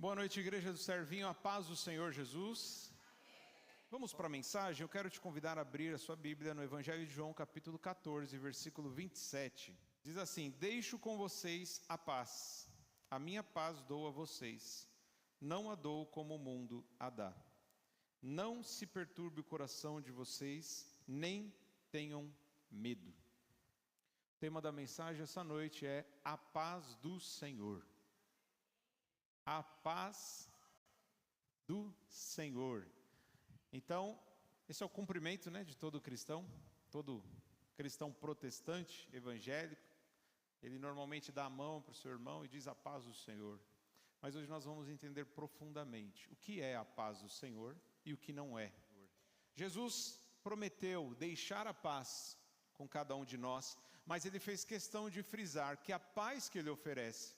Boa noite, Igreja do Servinho, a paz do Senhor Jesus. Vamos para a mensagem. Eu quero te convidar a abrir a sua Bíblia no Evangelho de João, capítulo 14, versículo 27. Diz assim: deixo com vocês a paz, a minha paz dou a vocês, não a dou como o mundo a dá. Não se perturbe o coração de vocês, nem tenham medo. O tema da mensagem essa noite é a paz do Senhor. A paz do Senhor. Então, esse é o cumprimento, de todo cristão protestante, evangélico. Ele normalmente dá a mão para o seu irmão e diz a paz do Senhor. Mas hoje nós vamos entender profundamente o que é a paz do Senhor e o que não é. Jesus prometeu deixar a paz com cada um de nós, mas ele fez questão de frisar que a paz que ele oferece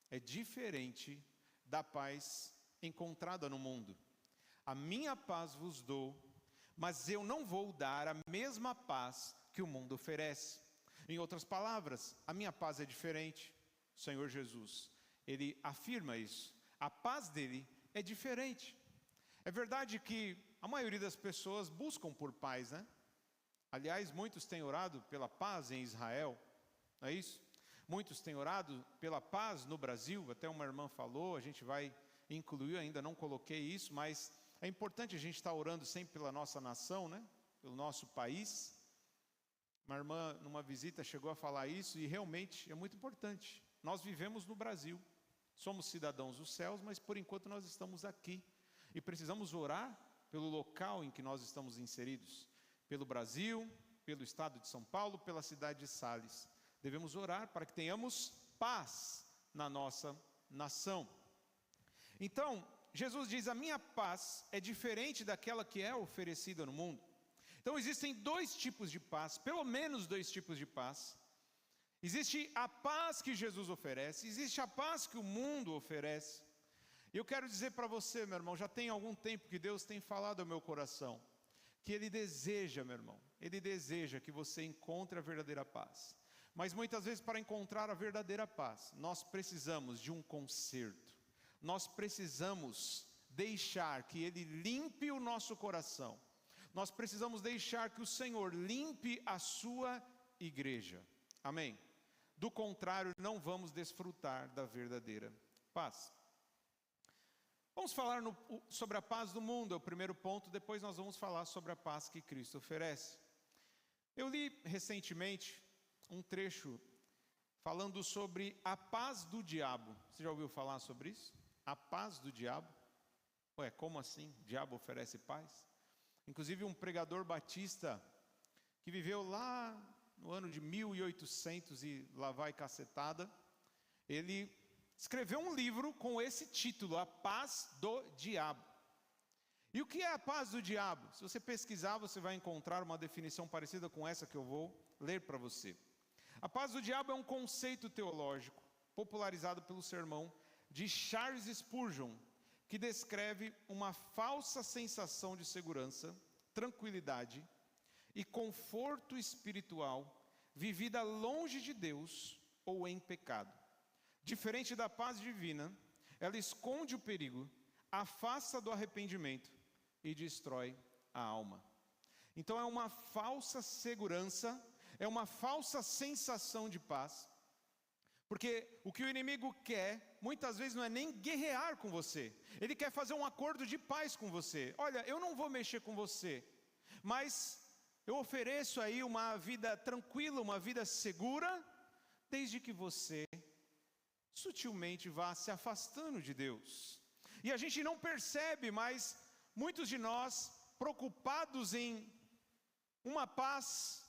é diferente da paz encontrada no mundo. A minha paz vos dou, mas eu não vou dar a mesma paz que o mundo oferece. Em outras palavras, a minha paz é diferente. O Senhor Jesus, ele afirma isso. A paz dele é diferente. É verdade que a maioria das pessoas buscam por paz, Aliás, muitos têm orado pela paz em Israel, não é isso? Muitos têm orado pela paz no Brasil, até uma irmã falou, a gente vai incluir, ainda não coloquei isso, mas é importante a gente estar orando sempre pela nossa nação, pelo nosso país. Uma irmã numa visita chegou a falar isso e realmente é muito importante. Nós vivemos no Brasil, somos cidadãos dos céus, mas por enquanto nós estamos aqui e precisamos orar pelo local em que nós estamos inseridos, pelo Brasil, pelo estado de São Paulo, pela cidade de Sales. Devemos orar para que tenhamos paz na nossa nação. Então, Jesus diz: a minha paz é diferente daquela que é oferecida no mundo. Então existem dois tipos de paz, pelo menos dois tipos de paz. Existe a paz que Jesus oferece, existe a paz que o mundo oferece. Eu quero dizer para você, meu irmão, já tem algum tempo que Deus tem falado ao meu coração, que Ele deseja, meu irmão, Ele deseja que você encontre a verdadeira paz. Mas muitas vezes, para encontrar a verdadeira paz, nós precisamos de um conserto. Nós precisamos deixar que Ele limpe o nosso coração. Nós precisamos deixar que o Senhor limpe a sua igreja. Amém? Do contrário, não vamos desfrutar da verdadeira paz. Vamos falar sobre a paz do mundo, é o primeiro ponto. Depois nós vamos falar sobre a paz que Cristo oferece. Eu li recentemente um trecho falando sobre a paz do diabo. Você já ouviu falar sobre isso? A paz do diabo? Ué, como assim? O diabo oferece paz? Inclusive um pregador batista que viveu lá no ano de 1800 e lá vai cacetada, ele escreveu um livro com esse título, A Paz do Diabo. E o que é a paz do diabo? Se você pesquisar, você vai encontrar uma definição parecida com essa que eu vou ler para você. A paz do diabo é um conceito teológico popularizado pelo sermão de Charles Spurgeon, que descreve uma falsa sensação de segurança, tranquilidade e conforto espiritual vivida longe de Deus ou em pecado. Diferente da paz divina, ela esconde o perigo, afasta do arrependimento e destrói a alma. Então é uma falsa segurança, é uma falsa sensação de paz, porque o que o inimigo quer, muitas vezes não é nem guerrear com você, ele quer fazer um acordo de paz com você. Olha, eu não vou mexer com você, mas eu ofereço aí uma vida tranquila, uma vida segura, desde que você sutilmente vá se afastando de Deus. E a gente não percebe, mas muitos de nós, preocupados em uma paz,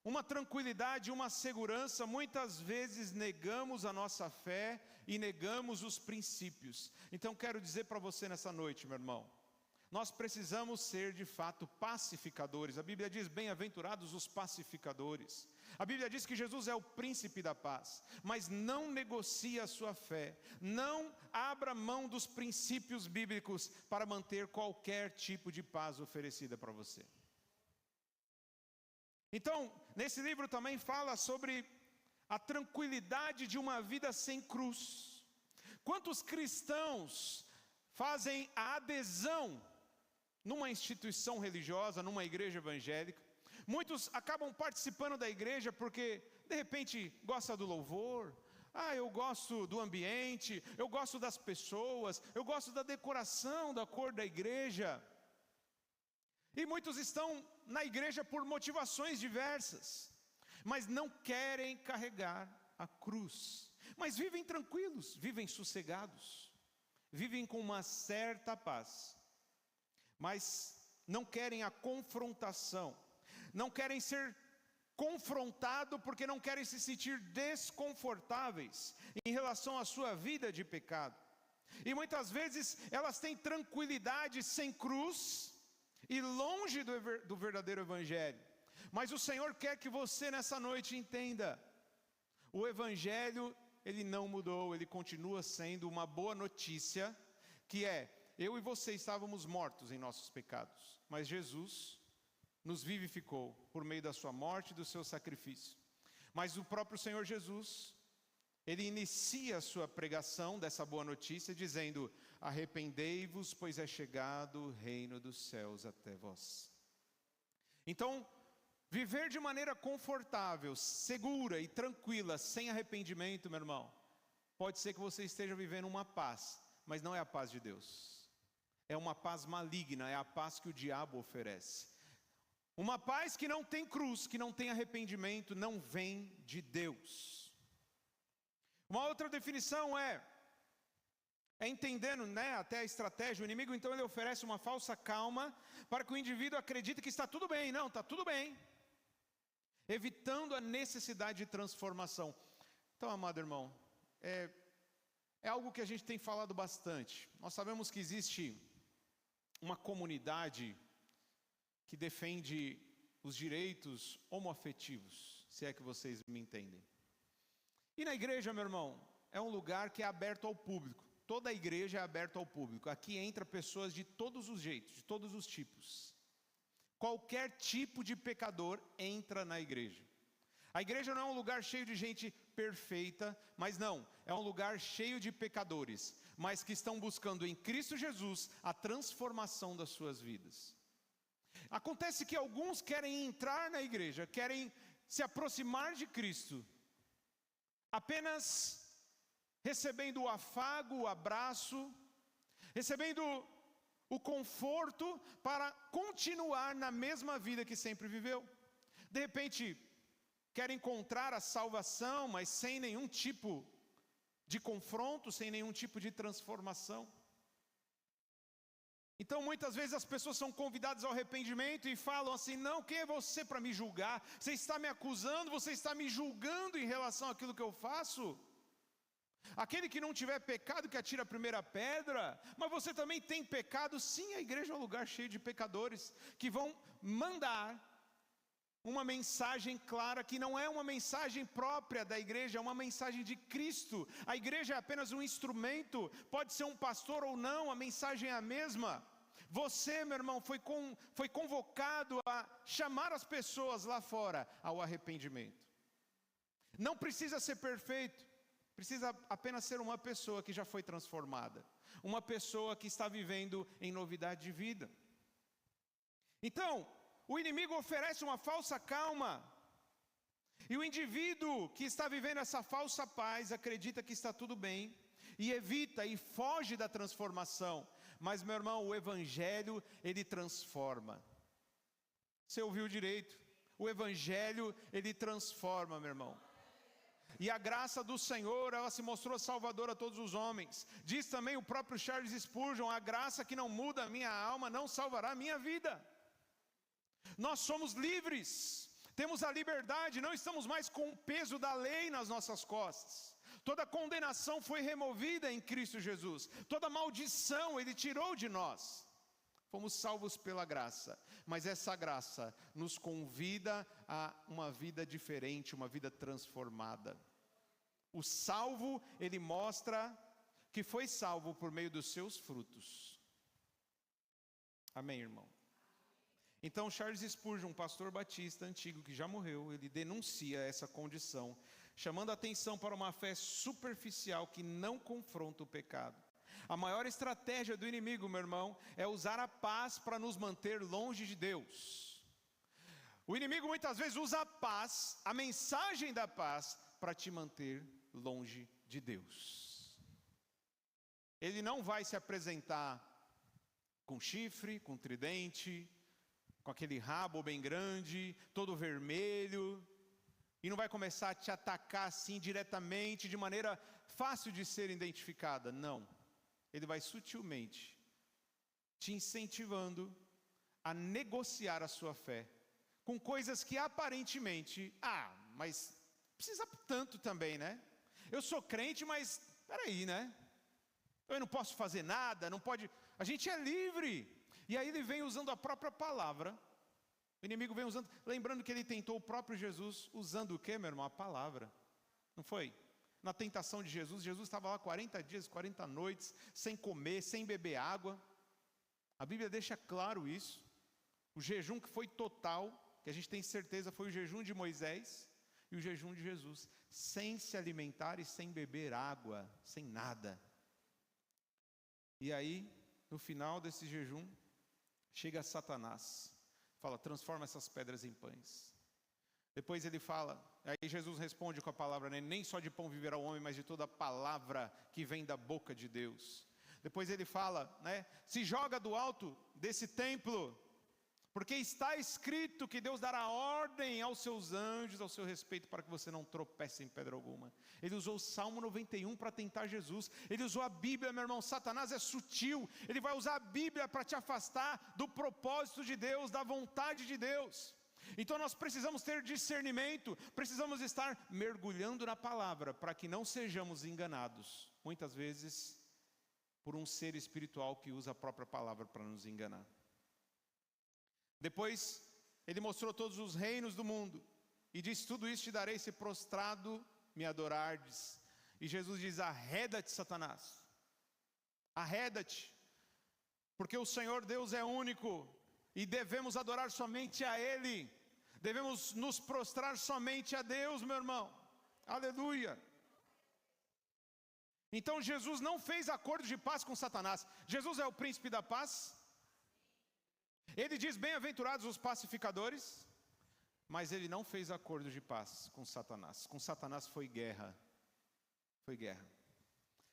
uma tranquilidade, uma segurança, muitas vezes negamos a nossa fé e negamos os princípios. Então quero dizer para você nessa noite, meu irmão, nós precisamos ser de fato pacificadores. A Bíblia diz: bem-aventurados os pacificadores. A Bíblia diz que Jesus é o príncipe da paz, mas não negocie a sua fé, não abra mão dos princípios bíblicos para manter qualquer tipo de paz oferecida para você. Então, nesse livro também fala sobre a tranquilidade de uma vida sem cruz. Quantos cristãos fazem a adesão numa instituição religiosa, numa igreja evangélica? Muitos acabam participando da igreja porque, de repente, gosta do louvor. Eu gosto do ambiente, eu gosto das pessoas, eu gosto da decoração, da cor da igreja. E muitos estão na igreja por motivações diversas, mas não querem carregar a cruz. Mas vivem tranquilos, vivem sossegados, vivem com uma certa paz, mas não querem a confrontação, não querem ser confrontados porque não querem se sentir desconfortáveis em relação à sua vida de pecado. E muitas vezes elas têm tranquilidade sem cruz e longe do verdadeiro evangelho. Mas o Senhor quer que você nessa noite entenda: o evangelho, ele não mudou, ele continua sendo uma boa notícia, que é: eu e você estávamos mortos em nossos pecados, mas Jesus nos vivificou por meio da sua morte e do seu sacrifício. Mas o próprio Senhor Jesus, ele inicia a sua pregação dessa boa notícia dizendo: arrependei-vos, pois é chegado o reino dos céus até vós. Então, viver de maneira confortável, segura e tranquila, sem arrependimento, meu irmão, pode ser que você esteja vivendo uma paz, mas não é a paz de Deus. É uma paz maligna, é a paz que o diabo oferece. Uma paz que não tem cruz, que não tem arrependimento, não vem de Deus. Uma outra definição é entendendo, até a estratégia. O inimigo, então, ele oferece uma falsa calma para que o indivíduo acredite que está tudo bem. Não, está tudo bem, evitando a necessidade de transformação. Então, amado irmão, é algo que a gente tem falado bastante. Nós sabemos que existe uma comunidade que defende os direitos homoafetivos, se é que vocês me entendem. E na igreja, meu irmão, é um lugar que é aberto ao público. Toda a igreja é aberta ao público. Aqui entra pessoas de todos os jeitos, de todos os tipos. Qualquer tipo de pecador entra na igreja. A igreja não é um lugar cheio de gente perfeita, mas não, é um lugar cheio de pecadores, mas que estão buscando em Cristo Jesus a transformação das suas vidas. Acontece que alguns querem entrar na igreja, querem se aproximar de Cristo, apenas recebendo o afago, o abraço, recebendo o conforto para continuar na mesma vida que sempre viveu. De repente, quer encontrar a salvação, mas sem nenhum tipo de confronto, sem nenhum tipo de transformação. Então muitas vezes as pessoas são convidadas ao arrependimento e falam assim: não, quem é você para me julgar? Você está me acusando, você está me julgando em relação àquilo que eu faço? Aquele que não tiver pecado, que atira a primeira pedra. Mas você também tem pecado. Sim, a igreja é um lugar cheio de pecadores que vão mandar uma mensagem clara, que não é uma mensagem própria da igreja, é uma mensagem de Cristo. A igreja é apenas um instrumento, pode ser um pastor ou não, a mensagem é a mesma. Você, meu irmão, foi convocado a chamar as pessoas lá fora ao arrependimento. Não precisa ser perfeito, precisa apenas ser uma pessoa que já foi transformada, uma pessoa que está vivendo em novidade de vida. Então, o inimigo oferece uma falsa calma, e o indivíduo que está vivendo essa falsa paz acredita que está tudo bem, e evita e foge da transformação. Mas, meu irmão, o evangelho, ele transforma. Você ouviu direito? O evangelho, ele transforma, meu irmão. E a graça do Senhor, ela se mostrou salvadora a todos os homens. Diz também o próprio Charles Spurgeon: a graça que não muda a minha alma não salvará a minha vida. Nós somos livres, temos a liberdade, não estamos mais com o peso da lei nas nossas costas. Toda condenação foi removida em Cristo Jesus. Toda maldição Ele tirou de nós. Fomos salvos pela graça. Mas essa graça nos convida a uma vida diferente, uma vida transformada. O salvo, ele mostra que foi salvo por meio dos seus frutos. Amém, irmão? Então Charles Spurgeon, um pastor batista antigo que já morreu, ele denuncia essa condição chamando a atenção para uma fé superficial que não confronta o pecado. A maior estratégia do inimigo, meu irmão, é usar a paz para nos manter longe de Deus. O inimigo muitas vezes usa a paz, a mensagem da paz, para te manter longe de Deus. Ele não vai se apresentar com chifre, com tridente, com aquele rabo bem grande, todo vermelho, e não vai começar a te atacar assim diretamente, de maneira fácil de ser identificada. Não. Ele vai sutilmente te incentivando a negociar a sua fé com coisas que aparentemente, mas precisa tanto também, né? Eu sou crente, mas peraí, né? Eu não posso fazer nada, não pode. A gente é livre. E aí ele vem usando a própria palavra. O inimigo vem usando, lembrando que ele tentou o próprio Jesus usando o quê, meu irmão? A palavra. Não foi? Na tentação de Jesus, Jesus estava lá 40 dias, 40 noites, sem comer, sem beber água. A Bíblia deixa claro isso. O jejum que foi total, que a gente tem certeza foi o jejum de Moisés e o jejum de Jesus, sem se alimentar e sem beber água, sem nada. E aí, no final desse jejum, chega Satanás, fala, transforma essas pedras em pães. Depois ele fala, aí Jesus responde com a palavra, né? Nem só de pão viverá o homem, mas de toda a palavra que vem da boca de Deus. Depois ele fala, né? Se joga do alto desse templo, porque está escrito que Deus dará ordem aos seus anjos, ao seu respeito, para que você não tropece em pedra alguma. Ele usou o Salmo 91 para tentar Jesus. Ele usou a Bíblia, meu irmão. Satanás é sutil. Ele vai usar a Bíblia para te afastar do propósito de Deus, da vontade de Deus. Então nós precisamos ter discernimento, precisamos estar mergulhando na palavra, para que não sejamos enganados, muitas vezes, por um ser espiritual que usa a própria palavra para nos enganar. Depois, ele mostrou todos os reinos do mundo, e disse, tudo isso te darei se prostrado me adorardes. E Jesus diz, arreda-te, Satanás, arreda-te, porque o Senhor Deus é único, e devemos adorar somente a Ele, devemos nos prostrar somente a Deus, meu irmão, aleluia. Então Jesus não fez acordo de paz com Satanás. Jesus é o príncipe da paz. Ele diz, bem-aventurados os pacificadores, mas ele não fez acordo de paz com Satanás. Com Satanás foi guerra, foi guerra.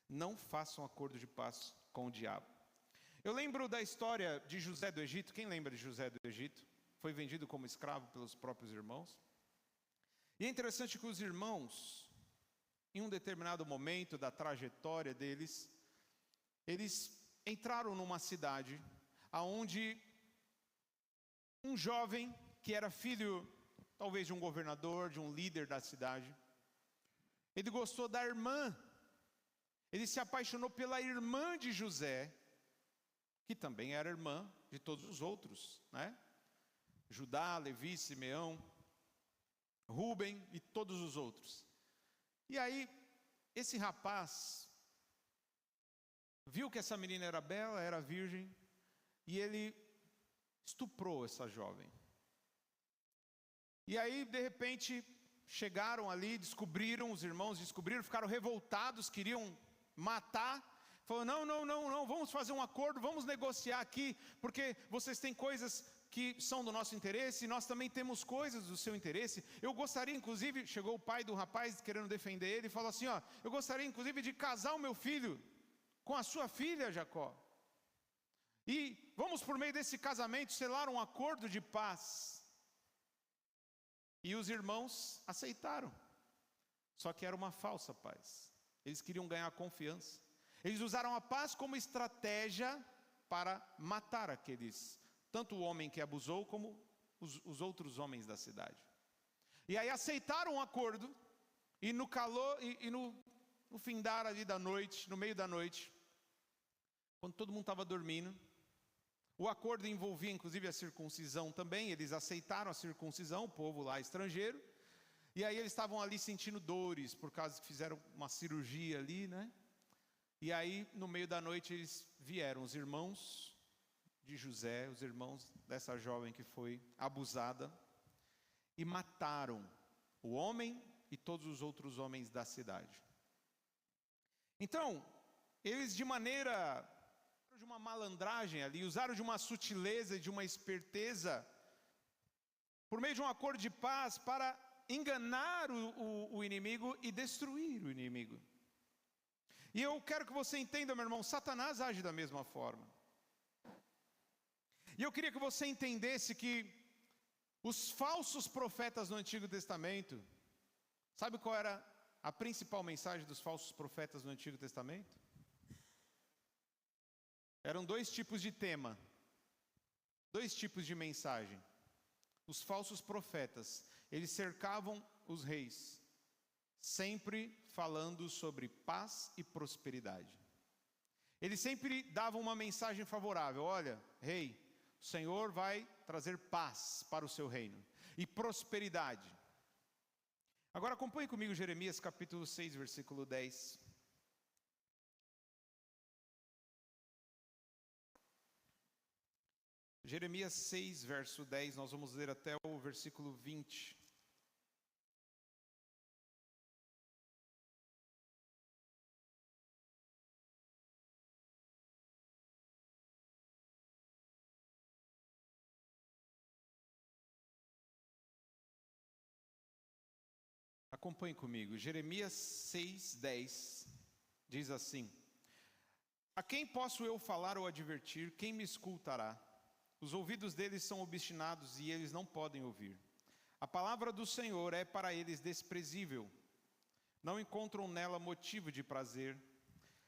Não façam acordo de paz com o diabo. Eu lembro da história de José do Egito. Quem lembra de José do Egito? Foi vendido como escravo pelos próprios irmãos. E é interessante que os irmãos, em um determinado momento da trajetória deles, eles entraram numa cidade onde um jovem que era filho, talvez de um governador, de um líder da cidade, ele gostou da irmã, ele se apaixonou pela irmã de José, que também era irmã de todos os outros, né? Judá, Levi, Simeão, Rúben e todos os outros. E aí, esse rapaz viu que essa menina era bela, era virgem, e ele estuprou essa jovem. E aí, de repente, chegaram ali, descobriram, os irmãos descobriram, ficaram revoltados, queriam matar. Falou, não, vamos fazer um acordo, vamos negociar aqui, porque vocês têm coisas que são do nosso interesse, e nós também temos coisas do seu interesse. Eu gostaria, inclusive, chegou o pai do rapaz querendo defender ele, e falou assim, eu gostaria, inclusive, de casar o meu filho com a sua filha, Jacó. E vamos, por meio desse casamento, selar um acordo de paz. E os irmãos aceitaram. Só que era uma falsa paz. Eles queriam ganhar confiança. Eles usaram a paz como estratégia para matar aqueles, tanto o homem que abusou como os outros homens da cidade. E aí aceitaram um acordo, e no calor, e no findar ali da noite, no meio da noite, quando todo mundo estava dormindo, o acordo envolvia inclusive a circuncisão também. Eles aceitaram a circuncisão, o povo lá estrangeiro, e aí eles estavam ali sentindo dores, por causa que fizeram uma cirurgia ali, né? E aí, no meio da noite, eles vieram, os irmãos de José, os irmãos dessa jovem que foi abusada, e mataram o homem e todos os outros homens da cidade. Então, eles de uma malandragem ali, usaram de uma sutileza e de uma esperteza, por meio de um acordo de paz, para enganar o inimigo e destruir o inimigo. E eu quero que você entenda, meu irmão, Satanás age da mesma forma. E eu queria que você entendesse que os falsos profetas no Antigo Testamento, sabe qual era a principal mensagem dos falsos profetas no Antigo Testamento? Eram dois tipos de tema, dois tipos de mensagem. Os falsos profetas, eles cercavam os reis, sempre falando sobre paz e prosperidade. Eles sempre davam uma mensagem favorável: olha, rei, o Senhor vai trazer paz para o seu reino e prosperidade. Agora acompanhe comigo Jeremias capítulo 6, versículo 10. Jeremias 6, verso 10, nós vamos ler até o versículo 20. Acompanhe comigo, Jeremias 6, 10, diz assim: a quem posso eu falar ou advertir? Quem me escutará? Os ouvidos deles são obstinados e eles não podem ouvir. A palavra do Senhor é para eles desprezível. Não encontram nela motivo de prazer,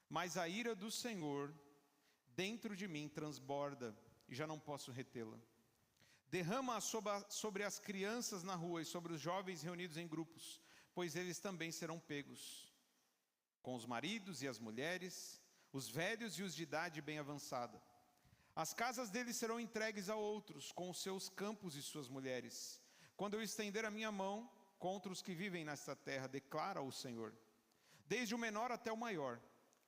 mas a ira do Senhor dentro de mim transborda e já não posso retê-la. Derrama sobre as crianças na rua e sobre os jovens reunidos em grupos, pois eles também serão pegos, com os maridos e as mulheres, os velhos e os de idade bem avançada. As casas deles serão entregues a outros, com os seus campos e suas mulheres. Quando eu estender a minha mão contra os que vivem nesta terra, declara o Senhor. Desde o menor até o maior,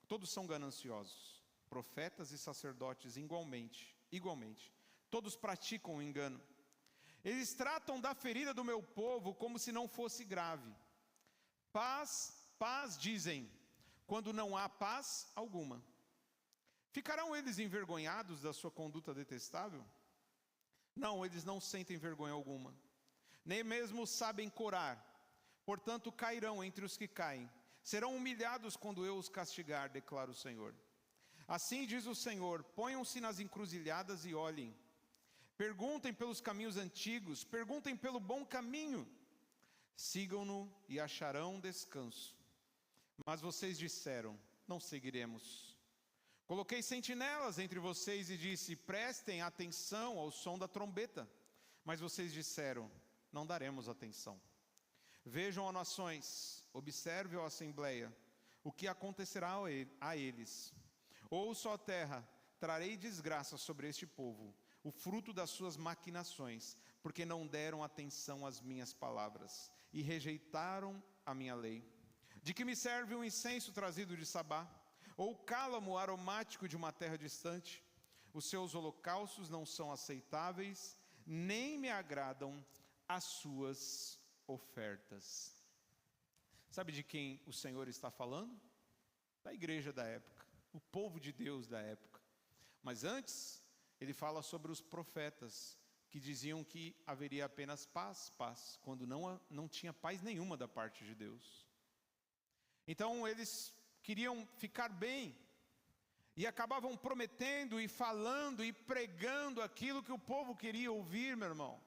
todos são gananciosos, profetas e sacerdotes igualmente. Todos praticam o engano. Eles tratam da ferida do meu povo como se não fosse grave. Paz, paz, dizem, quando não há paz alguma. Ficarão eles envergonhados da sua conduta detestável? Não, eles não sentem vergonha alguma, nem mesmo sabem corar. Portanto, cairão entre os que caem. Serão humilhados quando eu os castigar, declara o Senhor. Assim diz o Senhor: ponham-se nas encruzilhadas e olhem. Perguntem pelos caminhos antigos, perguntem pelo bom caminho. Sigam-no e acharão descanso. Mas vocês disseram: não seguiremos. Coloquei sentinelas entre vocês e disse: prestem atenção ao som da trombeta. Mas vocês disseram: não daremos atenção. Vejam, ó nações, observe, ó assembleia, o que acontecerá a eles. Ouçam, ó terra, trarei desgraça sobre este povo, o fruto das suas maquinações, porque não deram atenção às minhas palavras e rejeitaram a minha lei. De que me serve um incenso trazido de Sabá, ou o cálamo aromático de uma terra distante? Os seus holocaustos não são aceitáveis, nem me agradam as suas ofertas. Sabe de quem o Senhor está falando? Da igreja da época, o povo de Deus da época. Mas antes, ele fala sobre os profetas, que diziam que haveria apenas paz, quando não tinha paz nenhuma da parte de Deus. Então eles queriam ficar bem, e acabavam prometendo e falando e pregando aquilo que o povo queria ouvir, meu irmão.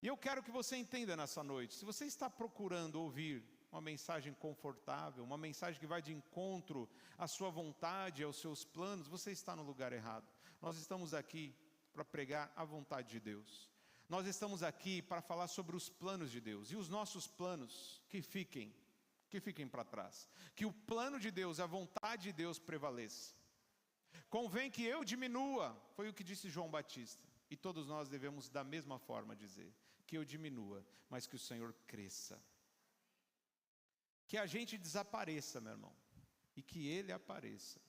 E eu quero que você entenda nessa noite, se você está procurando ouvir uma mensagem confortável, uma mensagem que vai de encontro à sua vontade, aos seus planos, você está no lugar errado. Nós estamos aqui para pregar a vontade de Deus. Nós estamos aqui para falar sobre os planos de Deus. E os nossos planos, que fiquem para trás. Que o plano de Deus, a vontade de Deus prevaleça. Convém que eu diminua, foi o que disse João Batista. E todos nós devemos da mesma forma dizer, que eu diminua, mas que o Senhor cresça. Que a gente desapareça, meu irmão, e que Ele apareça.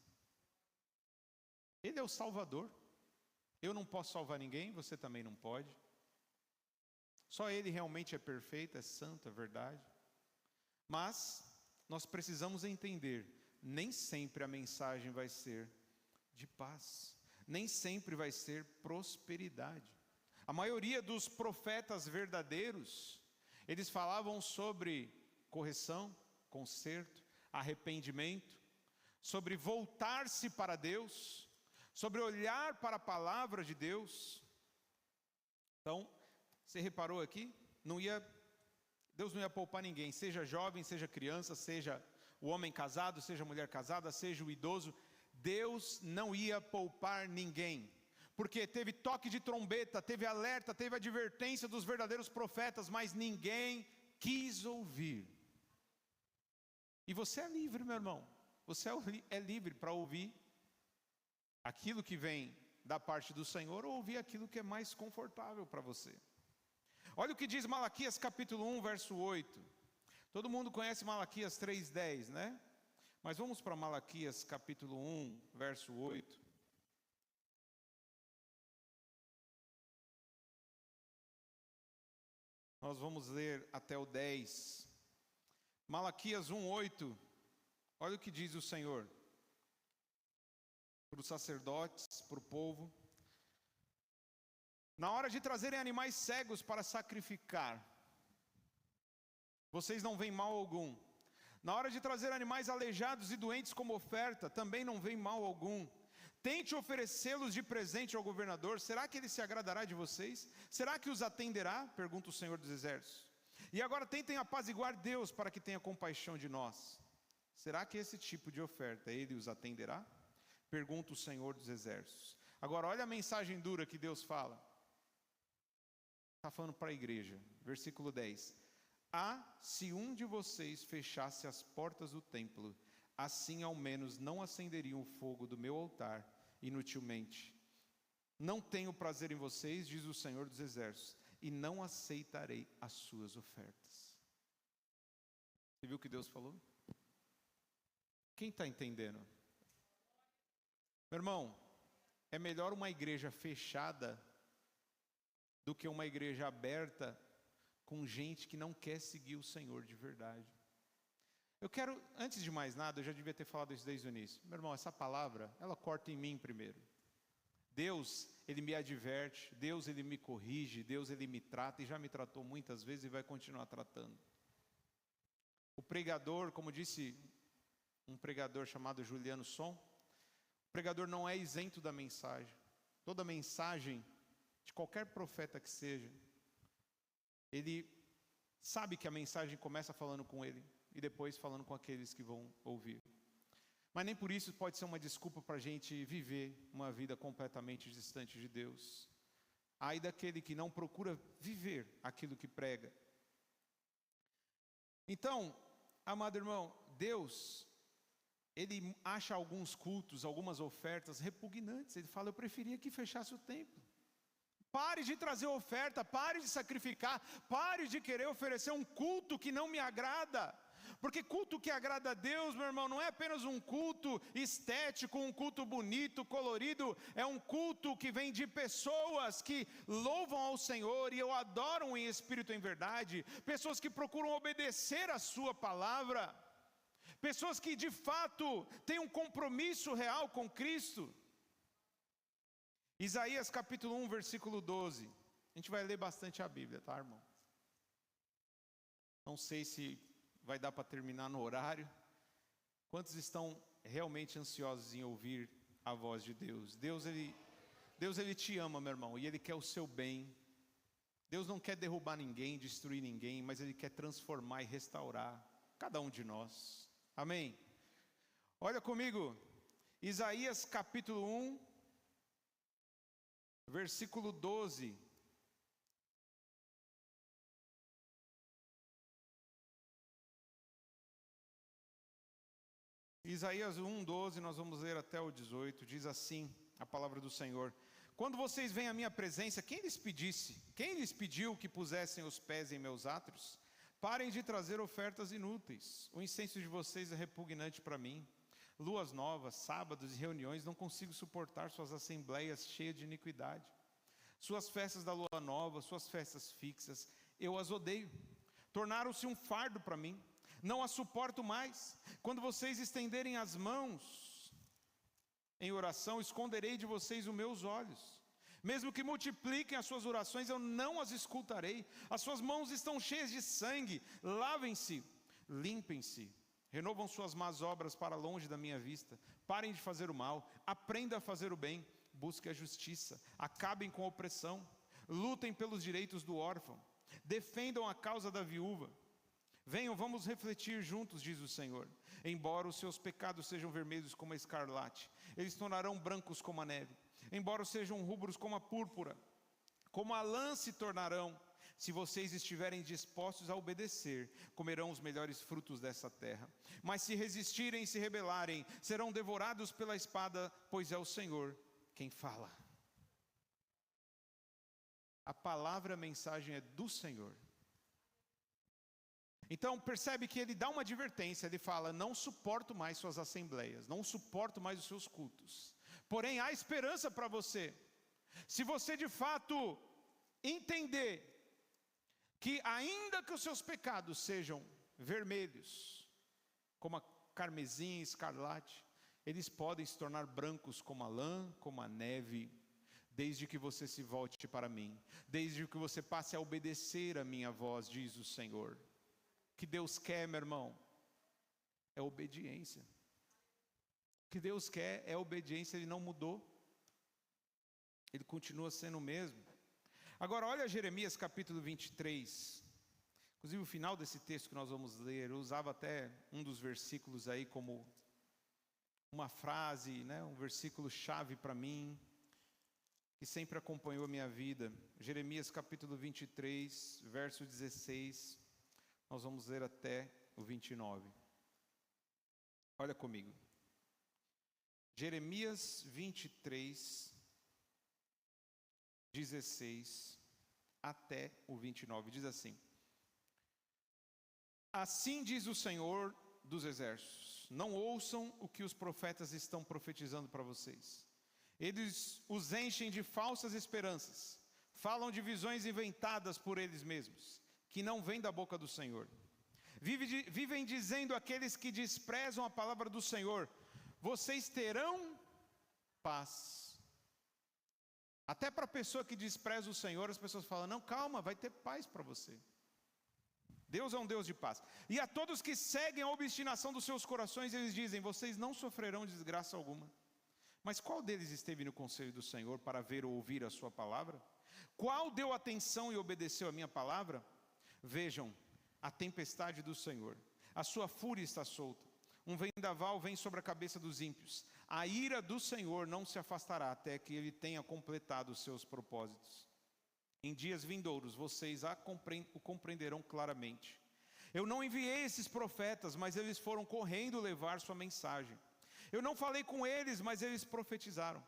Ele é o Salvador. Eu não posso salvar ninguém, você também não pode. Só Ele realmente é perfeito, é santo, é verdade. Mas nós precisamos entender, nem sempre a mensagem vai ser de paz, nem sempre vai ser prosperidade. A maioria dos profetas verdadeiros, eles falavam sobre correção, conserto, arrependimento, sobre voltar-se para Deus, sobre olhar para a palavra de Deus. Então, você reparou aqui? Deus não ia poupar ninguém, seja jovem, seja criança, seja o homem casado, seja a mulher casada, seja o idoso. Deus não ia poupar ninguém, porque teve toque de trombeta, teve alerta, teve advertência dos verdadeiros profetas, mas ninguém quis ouvir. E você é livre, meu irmão, você é livre para ouvir aquilo que vem da parte do Senhor, ou ouvir aquilo que é mais confortável para você. Olha o que diz Malaquias capítulo 1, verso 8. Todo mundo conhece Malaquias 3:10, né? Mas vamos para Malaquias capítulo 1, verso 8. Nós vamos ler até o 10. Malaquias 1:8. Olha o que diz o Senhor para os sacerdotes, para o povo. Na hora de trazerem animais cegos para sacrificar, vocês não veem mal algum. Na hora de trazer animais aleijados e doentes como oferta, também não veem mal algum. Tente oferecê-los de presente ao governador. Será que ele se agradará de vocês? Será que os atenderá? Pergunta o Senhor dos Exércitos. E agora tentem apaziguar Deus para que tenha compaixão de nós. Será que esse tipo de oferta ele os atenderá? Pergunta o Senhor dos Exércitos. Agora olha a mensagem dura que Deus fala. Está falando para a igreja, versículo 10. Se um de vocês fechasse as portas do templo, assim ao menos não acenderiam o fogo do meu altar inutilmente. Não tenho prazer em vocês, diz o Senhor dos Exércitos, e não aceitarei as suas ofertas. Você viu o que Deus falou? Quem está entendendo? Meu irmão, é melhor uma igreja fechada do que uma igreja aberta com gente que não quer seguir o Senhor de verdade. Eu quero, antes de mais nada, eu já devia ter falado isso desde o início. Meu irmão, essa palavra, ela corta em mim primeiro. Deus, Ele me adverte, Deus, Ele me corrige, Deus, Ele me trata, e já me tratou muitas vezes e vai continuar tratando. O pregador, como disse um pregador chamado Juliano Som, o pregador não é isento da mensagem. Toda mensagem, de qualquer profeta que seja, ele sabe que a mensagem começa falando com ele e depois falando com aqueles que vão ouvir. Mas nem por isso pode ser uma desculpa para a gente viver uma vida completamente distante de Deus. Ai daquele que não procura viver aquilo que prega. Então, amado irmão, Deus, Ele acha alguns cultos, algumas ofertas repugnantes. Ele fala, eu preferia que fechasse o templo. Pare de trazer oferta, pare de sacrificar, pare de querer oferecer um culto que não me agrada. Porque culto que agrada a Deus, meu irmão, não é apenas um culto estético, um culto bonito, colorido. É um culto que vem de pessoas que louvam ao Senhor e o adoram em espírito e em verdade. Pessoas que procuram obedecer a sua palavra. Pessoas que de fato têm um compromisso real com Cristo. Isaías capítulo 1, versículo 12. A gente vai ler bastante a Bíblia, tá, irmão? Não sei se vai dar para terminar no horário. Quantos estão realmente ansiosos em ouvir a voz de Deus? Deus ele te ama, meu irmão, e Ele quer o seu bem. Deus não quer derrubar ninguém, destruir ninguém, mas Ele quer transformar e restaurar cada um de nós. Amém? Olha comigo, Isaías capítulo 1, versículo 12. Isaías 1, 12, nós vamos ler até o 18, diz assim a palavra do Senhor. Quando vocês vêm à minha presença, quem lhes pediu que pusessem os pés em meus átrios? Parem de trazer ofertas inúteis, o incenso de vocês é repugnante para mim. Luas novas, sábados e reuniões, não consigo suportar suas assembleias cheias de iniquidade. Suas festas da lua nova, suas festas fixas, eu as odeio. Tornaram-se um fardo para mim, não as suporto mais. Quando vocês estenderem as mãos em oração, esconderei de vocês os meus olhos. Mesmo que multipliquem as suas orações, eu não as escutarei. As suas mãos estão cheias de sangue, lavem-se, limpem-se. Renovam suas más obras para longe da minha vista. Parem de fazer o mal, aprendam a fazer o bem, busquem a justiça, acabem com a opressão, lutem pelos direitos do órfão, defendam a causa da viúva. Venham, vamos refletir juntos, diz o Senhor. Embora os seus pecados sejam vermelhos como a escarlate, eles tornarão brancos como a neve. Embora sejam rubros como a púrpura, como a lã se tornarão. Se vocês estiverem dispostos a obedecer, comerão os melhores frutos dessa terra. Mas se resistirem e se rebelarem, serão devorados pela espada, pois é o Senhor quem fala. A palavra, a mensagem é do Senhor. Então percebe que ele dá uma advertência, ele fala: não suporto mais suas assembleias, não suporto mais os seus cultos. Porém há esperança para você, se você de fato entender que ainda que os seus pecados sejam vermelhos, como a carmesim, escarlate, eles podem se tornar brancos como a lã, como a neve, desde que você se volte para mim, desde que você passe a obedecer a minha voz, diz o Senhor. O que Deus quer, meu irmão, é obediência. O que Deus quer é obediência, Ele não mudou. Ele continua sendo o mesmo. Agora olha Jeremias capítulo 23. Inclusive o final desse texto que nós vamos ler, eu usava até um dos versículos aí como uma frase, né, um versículo chave para mim, que sempre acompanhou a minha vida. Jeremias capítulo 23, verso 16, nós vamos ler até o 29. Olha comigo. Jeremias 23, 16 até o 29, diz assim: assim diz o Senhor dos exércitos, não ouçam o que os profetas estão profetizando para vocês. Eles os enchem de falsas esperanças, falam de visões inventadas por eles mesmos, que não vêm da boca do Senhor. Vivem dizendo aqueles que desprezam a palavra do Senhor: vocês terão paz. Até para a pessoa que despreza o Senhor, as pessoas falam: não, calma, vai ter paz para você. Deus é um Deus de paz. E a todos que seguem a obstinação dos seus corações, eles dizem: vocês não sofrerão desgraça alguma. Mas qual deles esteve no conselho do Senhor para ver ou ouvir a sua palavra? Qual deu atenção e obedeceu a minha palavra? Vejam, a tempestade do Senhor, a sua fúria está solta. Um vendaval vem sobre a cabeça dos ímpios. A ira do Senhor não se afastará até que Ele tenha completado os seus propósitos. Em dias vindouros vocês o compreenderão claramente. Eu não enviei esses profetas, mas eles foram correndo levar sua mensagem. Eu não falei com eles, mas eles profetizaram.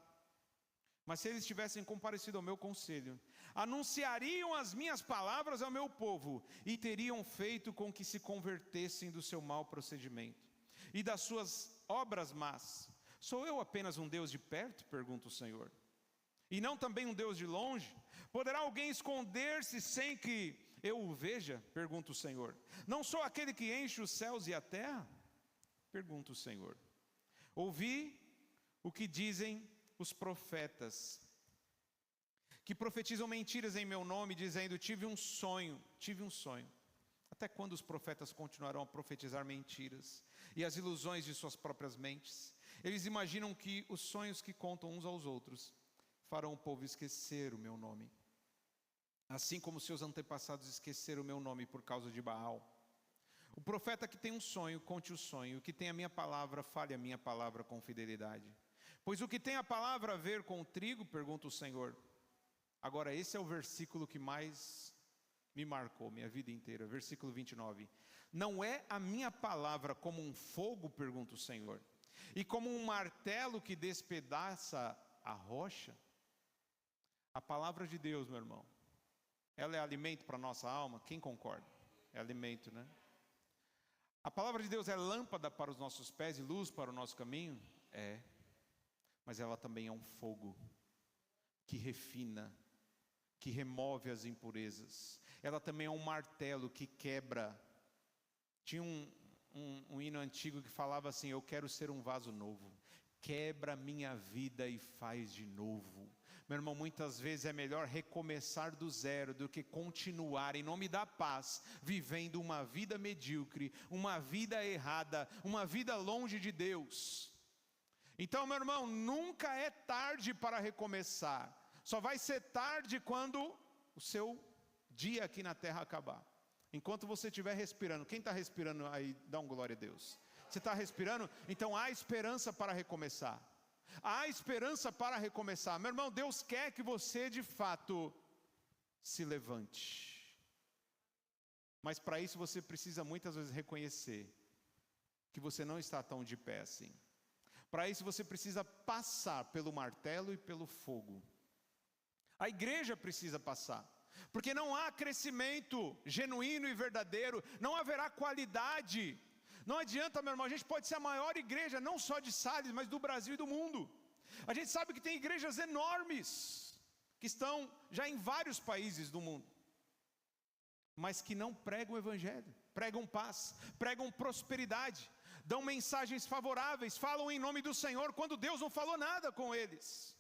Mas se eles tivessem comparecido ao meu conselho, anunciariam as minhas palavras ao meu povo e teriam feito com que se convertessem do seu mau procedimento e das suas obras más. Sou eu apenas um Deus de perto? Pergunta o Senhor. E não também um Deus de longe? Poderá alguém esconder-se sem que eu o veja? Pergunta o Senhor. Não sou aquele que enche os céus e a terra? Pergunta o Senhor. Ouvi o que dizem os profetas, que profetizam mentiras em meu nome, dizendo: tive um sonho. Até quando os profetas continuarão a profetizar mentiras e as ilusões de suas próprias mentes? Eles imaginam que os sonhos que contam uns aos outros farão o povo esquecer o meu nome, assim como seus antepassados esqueceram o meu nome por causa de Baal. O profeta que tem um sonho, conte o sonho. O que tem a minha palavra, fale a minha palavra com fidelidade. Pois o que tem a palavra a ver com o trigo? Pergunta o Senhor. Agora esse é o versículo que mais me marcou minha vida inteira. Versículo 29. Não é a minha palavra como um fogo? Pergunta o Senhor. E como um martelo que despedaça a rocha? A palavra de Deus, meu irmão, ela é alimento para a nossa alma? Quem concorda? É alimento, né? A palavra de Deus é lâmpada para os nossos pés e luz para o nosso caminho? É. Mas ela também é um fogo que refina, que remove as impurezas. Ela também é um martelo que quebra. Tinha um hino antigo que falava assim: eu quero ser um vaso novo, quebra a minha vida e faz de novo. Meu irmão, muitas vezes é melhor recomeçar do zero do que continuar em nome da paz, vivendo uma vida medíocre, uma vida errada, uma vida longe de Deus. Então, meu irmão, nunca é tarde para recomeçar. Só vai ser tarde quando o seu dia aqui na terra acabar. Enquanto você estiver respirando, quem está respirando aí, dá um glória a Deus. Você está respirando? Então há esperança para recomeçar. Há esperança para recomeçar. Meu irmão, Deus quer que você de fato se levante. Mas para isso você precisa muitas vezes reconhecer que você não está tão de pé assim. Para isso você precisa passar pelo martelo e pelo fogo. A igreja precisa passar. Porque não há crescimento genuíno e verdadeiro, não haverá qualidade. Não adianta, meu irmão, a gente pode ser a maior igreja, não só de Sales, mas do Brasil e do mundo. A gente sabe que tem igrejas enormes, que estão já em vários países do mundo, mas que não pregam o evangelho, pregam paz, pregam prosperidade, dão mensagens favoráveis, falam em nome do Senhor, quando Deus não falou nada com eles,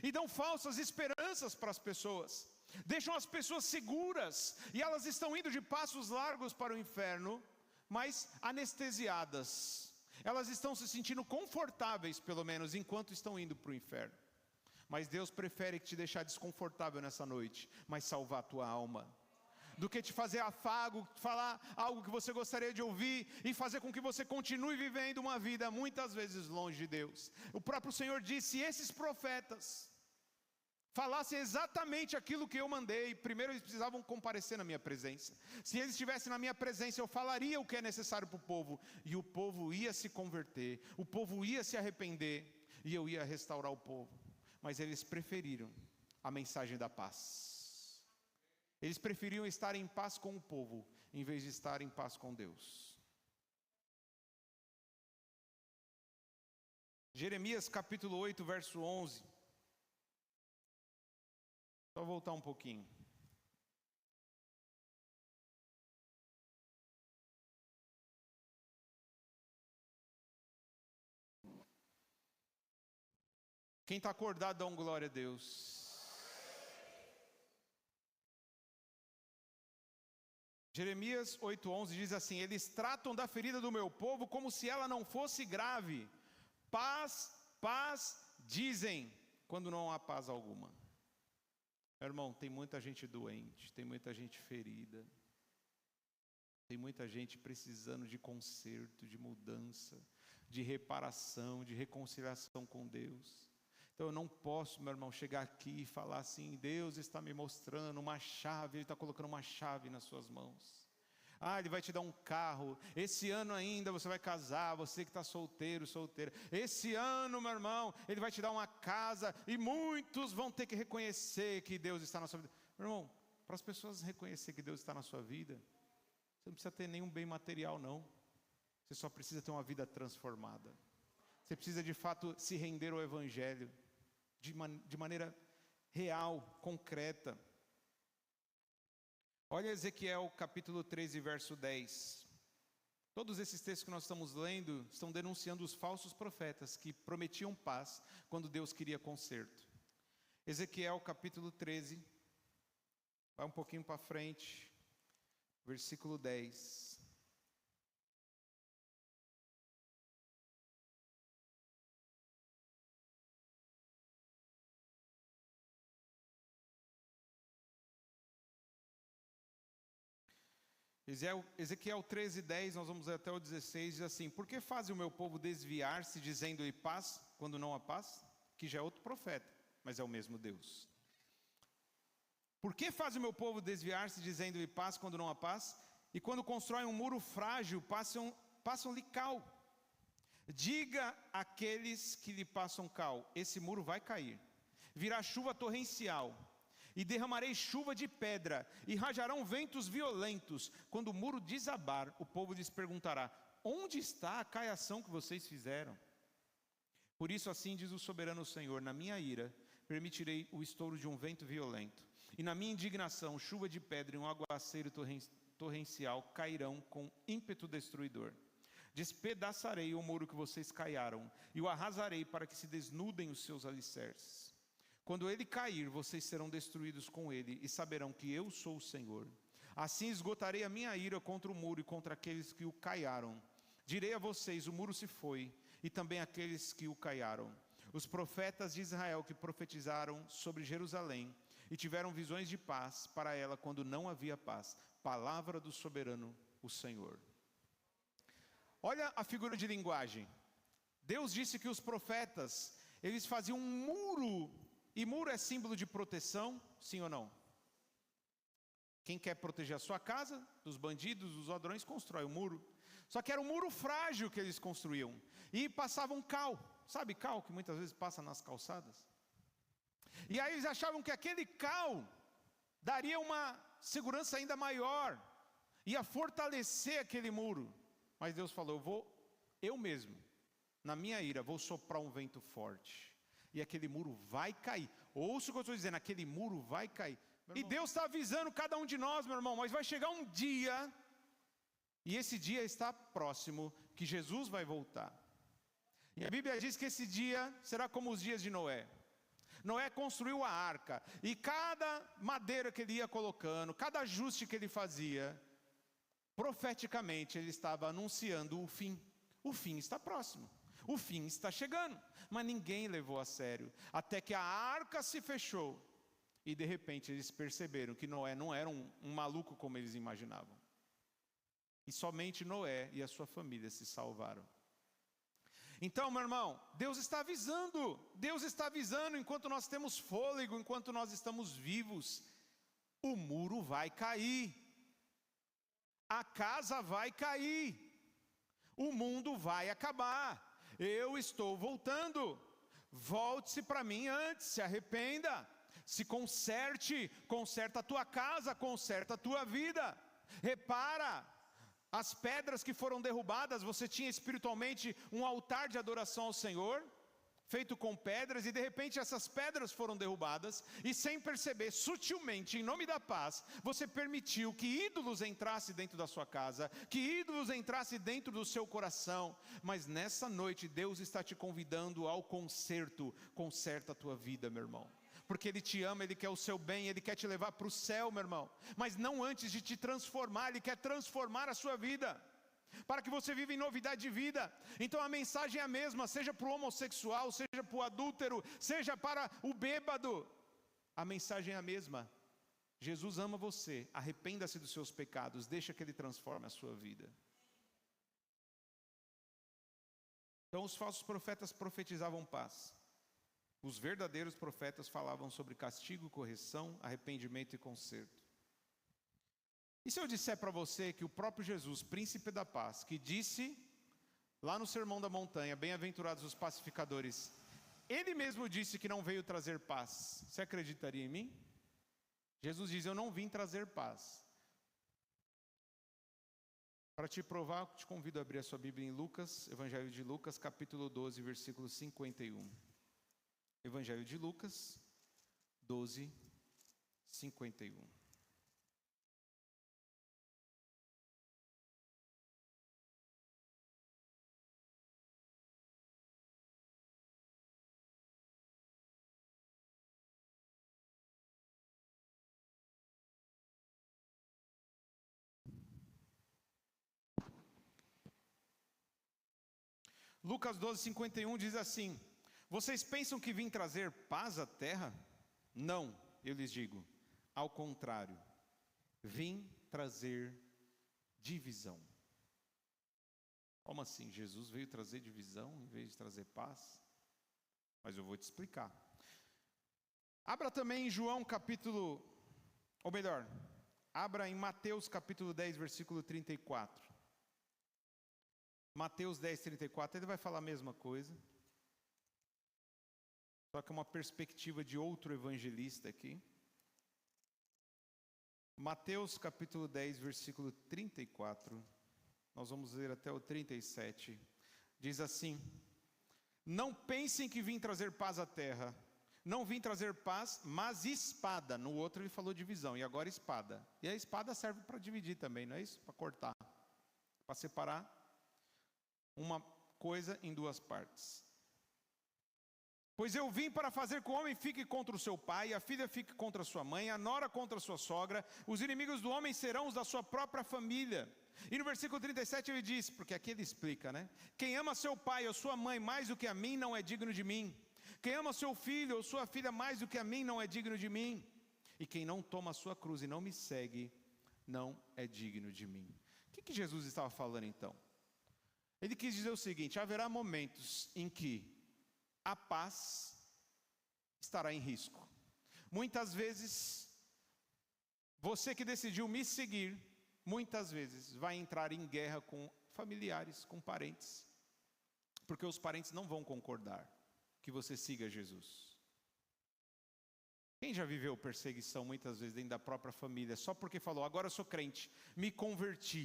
e dão falsas esperanças para as pessoas, deixam as pessoas seguras, e elas estão indo de passos largos para o inferno, mas anestesiadas. Elas estão se sentindo confortáveis, pelo menos, enquanto estão indo para o inferno. Mas Deus prefere te deixar desconfortável nessa noite, mas salvar a tua alma, do que te fazer afago, falar algo que você gostaria de ouvir, e fazer com que você continue vivendo uma vida muitas vezes longe de Deus. O próprio Senhor disse: se esses profetas falassem exatamente aquilo que eu mandei, primeiro eles precisavam comparecer na minha presença. Se eles estivessem na minha presença, eu falaria o que é necessário para o povo, e o povo ia se converter, o povo ia se arrepender, e eu ia restaurar o povo. Mas eles preferiram a mensagem da paz. Eles preferiam estar em paz com o povo, em vez de estar em paz com Deus. Jeremias capítulo 8, verso 11. Só voltar um pouquinho. Quem está acordado, dá um glória a Deus. Jeremias 8,11 diz assim: eles tratam da ferida do meu povo como se ela não fosse grave. Paz, paz, dizem, quando não há paz alguma. Meu irmão, tem muita gente doente, tem muita gente ferida, tem muita gente precisando de conserto, de mudança, de reparação, de reconciliação com Deus. Então eu não posso, meu irmão, chegar aqui e falar assim: Deus está me mostrando uma chave, Ele está colocando uma chave nas suas mãos. Ele vai te dar um carro, esse ano ainda você vai casar, você que está solteiro, solteira. Esse ano, meu irmão, Ele vai te dar uma casa, e muitos vão ter que reconhecer que Deus está na sua vida. Meu irmão, para as pessoas reconhecer que Deus está na sua vida, você não precisa ter nenhum bem material, não. Você só precisa ter uma vida transformada. Você precisa de fato se render ao Evangelho, de maneira real, concreta. Olha Ezequiel capítulo 13, verso 10. Todos esses textos que nós estamos lendo estão denunciando os falsos profetas que prometiam paz quando Deus queria conserto. Ezequiel capítulo 13, vai um pouquinho para frente, versículo 10. Ezequiel 13:10, nós vamos até o 16, diz assim: por que faz o meu povo desviar-se, dizendo-lhe paz, quando não há paz? Que já é outro profeta, mas é o mesmo Deus. Por que faz o meu povo desviar-se, dizendo-lhe paz, quando não há paz? E quando constroem um muro frágil, passam-lhe cal. Diga àqueles que lhe passam cal: esse muro vai cair, virá chuva torrencial, e derramarei chuva de pedra, e rajarão ventos violentos. Quando o muro desabar, o povo lhes perguntará: onde está a caiação que vocês fizeram? Por isso assim diz o soberano Senhor: na minha ira, permitirei o estouro de um vento violento, e na minha indignação, chuva de pedra e um aguaceiro torrencial cairão com ímpeto destruidor. Despedaçarei o muro que vocês caiaram, e o arrasarei para que se desnudem os seus alicerces. Quando ele cair, vocês serão destruídos com ele, e saberão que eu sou o Senhor. Assim esgotarei a minha ira contra o muro e contra aqueles que o caiaram. Direi a vocês, o muro se foi, e também aqueles que o caiaram. Os profetas de Israel que profetizaram sobre Jerusalém, e tiveram visões de paz para ela quando não havia paz. Palavra do soberano, o Senhor. Olha a figura de linguagem. Deus disse que os profetas, eles faziam um muro, e muro é símbolo de proteção, sim ou não? Quem quer proteger a sua casa dos bandidos, dos ladrões, constrói um muro. Só que era um muro frágil que eles construíam, e passavam cal, sabe cal que muitas vezes passa nas calçadas? E aí eles achavam que aquele cal daria uma segurança ainda maior, ia fortalecer aquele muro. Mas Deus falou, eu mesmo, na minha ira, vou soprar um vento forte, e aquele muro vai cair. Ouça o que eu estou dizendo, aquele muro vai cair. E Deus está avisando cada um de nós, meu irmão, mas vai chegar um dia, e esse dia está próximo, que Jesus vai voltar. E a Bíblia diz que esse dia será como os dias de Noé. Noé construiu a arca, e cada madeira que ele ia colocando, cada ajuste que ele fazia, profeticamente ele estava anunciando o fim. O fim está próximo, o fim está chegando, mas ninguém levou a sério, até que a arca se fechou, e de repente eles perceberam que Noé não era um maluco como eles imaginavam, e somente Noé e a sua família se salvaram. Então, meu irmão, Deus está avisando, enquanto nós temos fôlego, enquanto nós estamos vivos, o muro vai cair, a casa vai cair, o mundo vai acabar, eu estou voltando, volte-se para mim antes, se arrependa, se conserte, conserta a tua casa, conserta a tua vida, repara. As pedras que foram derrubadas, você tinha espiritualmente um altar de adoração ao Senhor, feito com pedras, e de repente essas pedras foram derrubadas, e sem perceber, sutilmente, em nome da paz, você permitiu que ídolos entrassem dentro da sua casa, que ídolos entrassem dentro do seu coração. Mas nessa noite, Deus está te convidando ao conserto. Conserta a tua vida, meu irmão, porque Ele te ama, Ele quer o seu bem, Ele quer te levar para o céu, meu irmão, mas não antes de te transformar. Ele quer transformar a sua vida, para que você viva em novidade de vida. Então a mensagem é a mesma, seja para o homossexual, seja para o adúltero, seja para o bêbado, a mensagem é a mesma. Jesus ama você, arrependa-se dos seus pecados, deixa que Ele transforme a sua vida. Então os falsos profetas profetizavam paz, os verdadeiros profetas falavam sobre castigo, correção, arrependimento e conserto. E se eu disser para você que o próprio Jesus, príncipe da paz, que disse lá no Sermão da Montanha, bem-aventurados os pacificadores, Ele mesmo disse que não veio trazer paz, você acreditaria em mim? Jesus diz, eu não vim trazer paz. Para te provar, eu te convido a abrir a sua Bíblia em Lucas, Evangelho de Lucas, capítulo 12, versículo 51. Evangelho de Lucas, 12, 51. Lucas 12, 51 diz assim: vocês pensam que vim trazer paz à terra? Não, eu lhes digo, ao contrário, vim trazer divisão. Como assim? Jesus veio trazer divisão em vez de trazer paz? Mas eu vou te explicar. Abra também em João capítulo, ou melhor, abra em Mateus capítulo 10, versículo 34. Mateus 10, 34, ele vai falar a mesma coisa, só que uma perspectiva de outro evangelista aqui. Mateus capítulo 10, versículo 34, nós vamos ler até o 37, diz assim: não pensem que vim trazer paz à terra, Não vim trazer paz, mas espada. No outro ele falou divisão, e agora espada. E a espada serve para dividir também, não é isso? Para cortar, para separar uma coisa em duas partes. Pois eu vim para fazer que o homem fique contra o seu pai, a filha fique contra a sua mãe, a nora contra a sua sogra, os inimigos do homem serão os da sua própria família. E no versículo 37 ele diz, porque aqui ele explica, né? Quem ama seu pai ou sua mãe mais do que a mim não é digno de mim. Quem ama seu filho ou sua filha mais do que a mim não é digno de mim. E quem não toma a sua cruz e não me segue, não é digno de mim. O que Jesus estava falando então? Ele quis dizer o seguinte: haverá momentos em que a paz estará em risco. Muitas vezes, você que decidiu me seguir, muitas vezes vai entrar em guerra com familiares, com parentes, porque os parentes não vão concordar que você siga Jesus. Quem já viveu perseguição muitas vezes dentro da própria família, só porque falou, agora eu sou crente, me converti?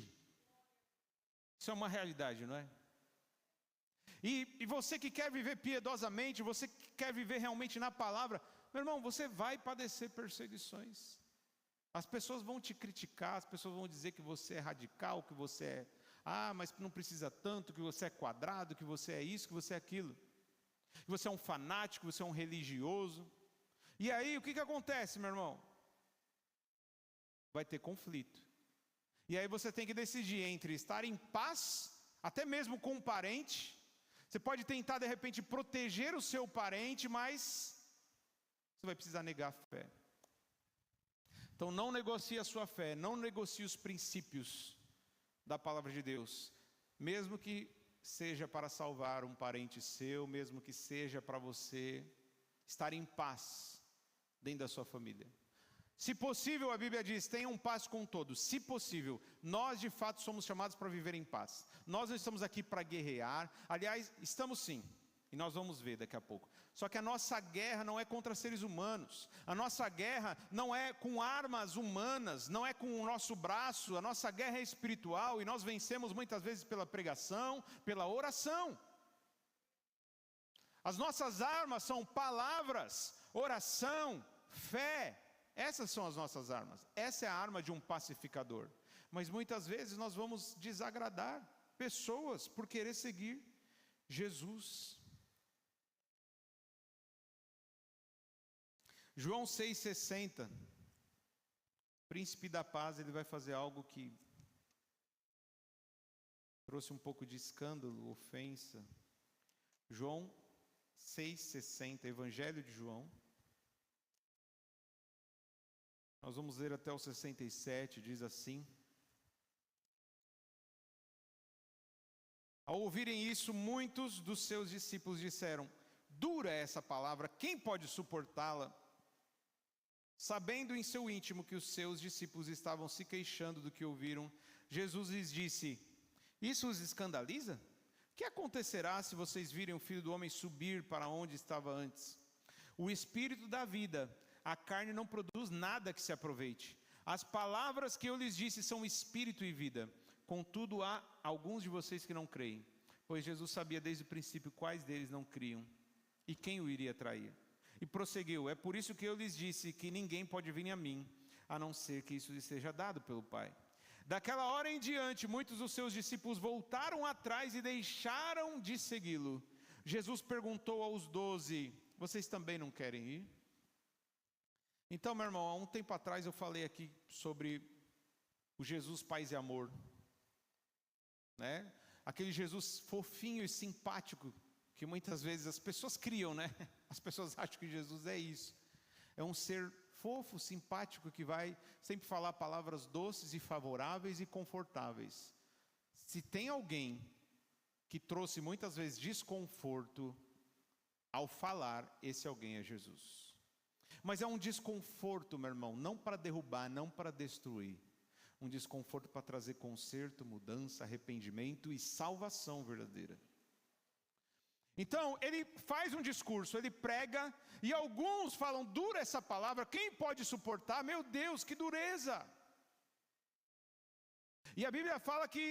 Isso é uma realidade, não é? E você que quer viver piedosamente, você que quer viver realmente na palavra, meu irmão, você vai padecer perseguições. As pessoas vão te criticar, as pessoas vão dizer que você é radical, que você é, mas não precisa tanto, que você é quadrado, que você é isso, que você é aquilo. Que você é um fanático, que você é um religioso. E aí, o que acontece, meu irmão? Vai ter conflito. E aí você tem que decidir entre estar em paz, até mesmo com um parente. Você pode tentar de repente proteger o seu parente, mas você vai precisar negar a fé. Então não negocie a sua fé, não negocie os princípios da palavra de Deus, mesmo que seja para salvar um parente seu, mesmo que seja para você estar em paz dentro da sua família. Se possível, a Bíblia diz, tenham paz com todos. Se possível, nós de fato somos chamados para viver em paz. Nós não estamos aqui para guerrear. Aliás, estamos sim, e nós vamos ver daqui a pouco. Só que a nossa guerra não é contra seres humanos. A nossa guerra não é com armas humanas, não é com o nosso braço. A nossa guerra é espiritual e nós vencemos muitas vezes pela pregação, pela oração. As nossas armas são palavras, oração, fé. Essas são as nossas armas. Essa é a arma de um pacificador. Mas muitas vezes nós vamos desagradar pessoas por querer seguir Jesus. João 6,60. Príncipe da paz, ele vai fazer algo que trouxe um pouco de escândalo, ofensa. João 6,60, Evangelho de João. Nós vamos ler até o 67, diz assim. Ao ouvirem isso, muitos dos seus discípulos disseram, dura é essa palavra, quem pode suportá-la? Sabendo em seu íntimo que os seus discípulos estavam se queixando do que ouviram, Jesus lhes disse, isso os escandaliza? O que acontecerá se vocês virem o Filho do Homem subir para onde estava antes? O Espírito da vida, a carne não produz nada que se aproveite. As palavras que eu lhes disse são espírito e vida. Contudo, há alguns de vocês que não creem. Pois Jesus sabia desde o princípio quais deles não criam e quem o iria trair. E prosseguiu, é por isso que eu lhes disse que ninguém pode vir a mim, a não ser que isso lhe seja dado pelo Pai. Daquela hora em diante, muitos dos seus discípulos voltaram atrás e deixaram de segui-lo. Jesus perguntou aos 12, vocês também não querem ir? Então, meu irmão, há um tempo atrás eu falei aqui sobre o Jesus Paz e Amor, né? Aquele Jesus fofinho e simpático, que muitas vezes as pessoas criam, né? As pessoas acham que Jesus é isso. É um ser fofo, simpático, que vai sempre falar palavras doces e favoráveis e confortáveis. Se tem alguém que trouxe muitas vezes desconforto ao falar, esse alguém é Jesus. Mas é um desconforto, meu irmão, não para derrubar, não para destruir. Um desconforto para trazer conserto, mudança, arrependimento e salvação verdadeira. Então, ele faz um discurso, ele prega, e alguns falam, dura essa palavra, quem pode suportar? Meu Deus, que dureza! E a Bíblia fala que,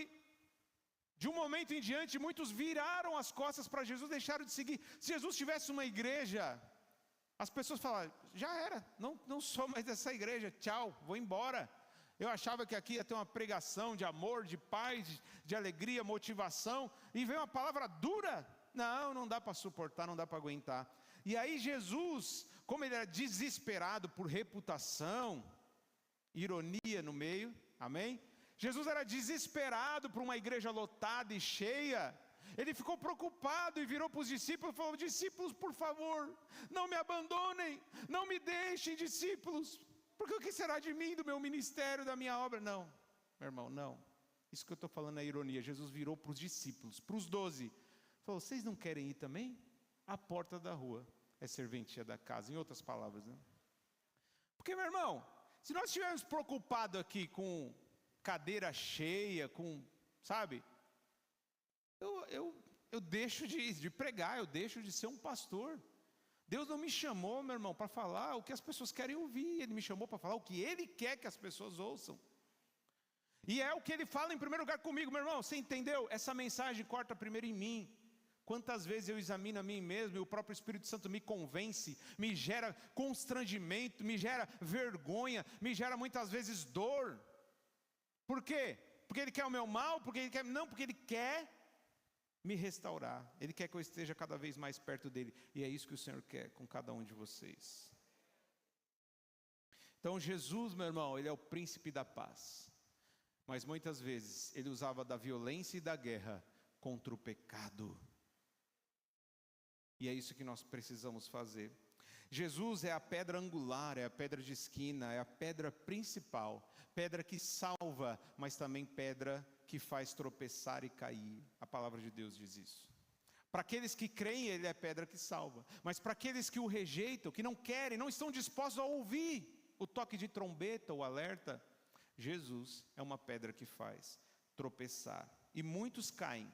de um momento em diante, muitos viraram as costas para Jesus, deixaram de seguir. Se Jesus tivesse uma igreja As pessoas falam, já era, não sou mais dessa igreja, tchau, vou embora. Eu achava que aqui ia ter uma pregação de amor, de paz, de alegria, motivação, e vem uma palavra dura. Não dá para suportar, não dá para aguentar. E aí Jesus, como ele era desesperado por reputação, ironia no meio, amém? Jesus era desesperado por uma igreja lotada e cheia. Ele ficou preocupado e virou para os discípulos e falou, discípulos, por favor, não me abandonem, não me deixem, discípulos, porque o que será de mim, do meu ministério, da minha obra? Não, meu irmão, não. Isso que eu estou falando é ironia. Jesus virou para os discípulos, para os 12, falou, vocês não querem ir também? A porta da rua é serventia da casa, em outras palavras, né? Porque, meu irmão, se nós estivermos preocupados aqui com cadeira cheia, sabe? Eu deixo de pregar, eu deixo de ser um pastor. Deus não me chamou, meu irmão, para falar o que as pessoas querem ouvir. Ele me chamou para falar o que Ele quer que as pessoas ouçam. E é o que Ele fala em primeiro lugar comigo, meu irmão. Você entendeu? Essa mensagem corta primeiro em mim. Quantas vezes eu examino a mim mesmo e o próprio Espírito Santo me convence, me gera constrangimento, me gera vergonha, me gera muitas vezes dor. Por quê? Porque Ele quer o meu mal? Porque Ele quer... Não, porque Ele quer me restaurar. Ele quer que eu esteja cada vez mais perto dEle. E é isso que o Senhor quer com cada um de vocês. Então Jesus, meu irmão, Ele é o príncipe da paz. Mas muitas vezes Ele usava da violência e da guerra contra o pecado. E é isso que nós precisamos fazer. Jesus é a pedra angular, é a pedra de esquina, é a pedra principal, pedra que salva, mas também pedra que faz tropeçar e cair. A palavra de Deus diz isso. Para aqueles que creem, Ele é pedra que salva, mas para aqueles que o rejeitam, que não querem, não estão dispostos a ouvir o toque de trombeta, o alerta, Jesus é uma pedra que faz tropeçar. E muitos caem,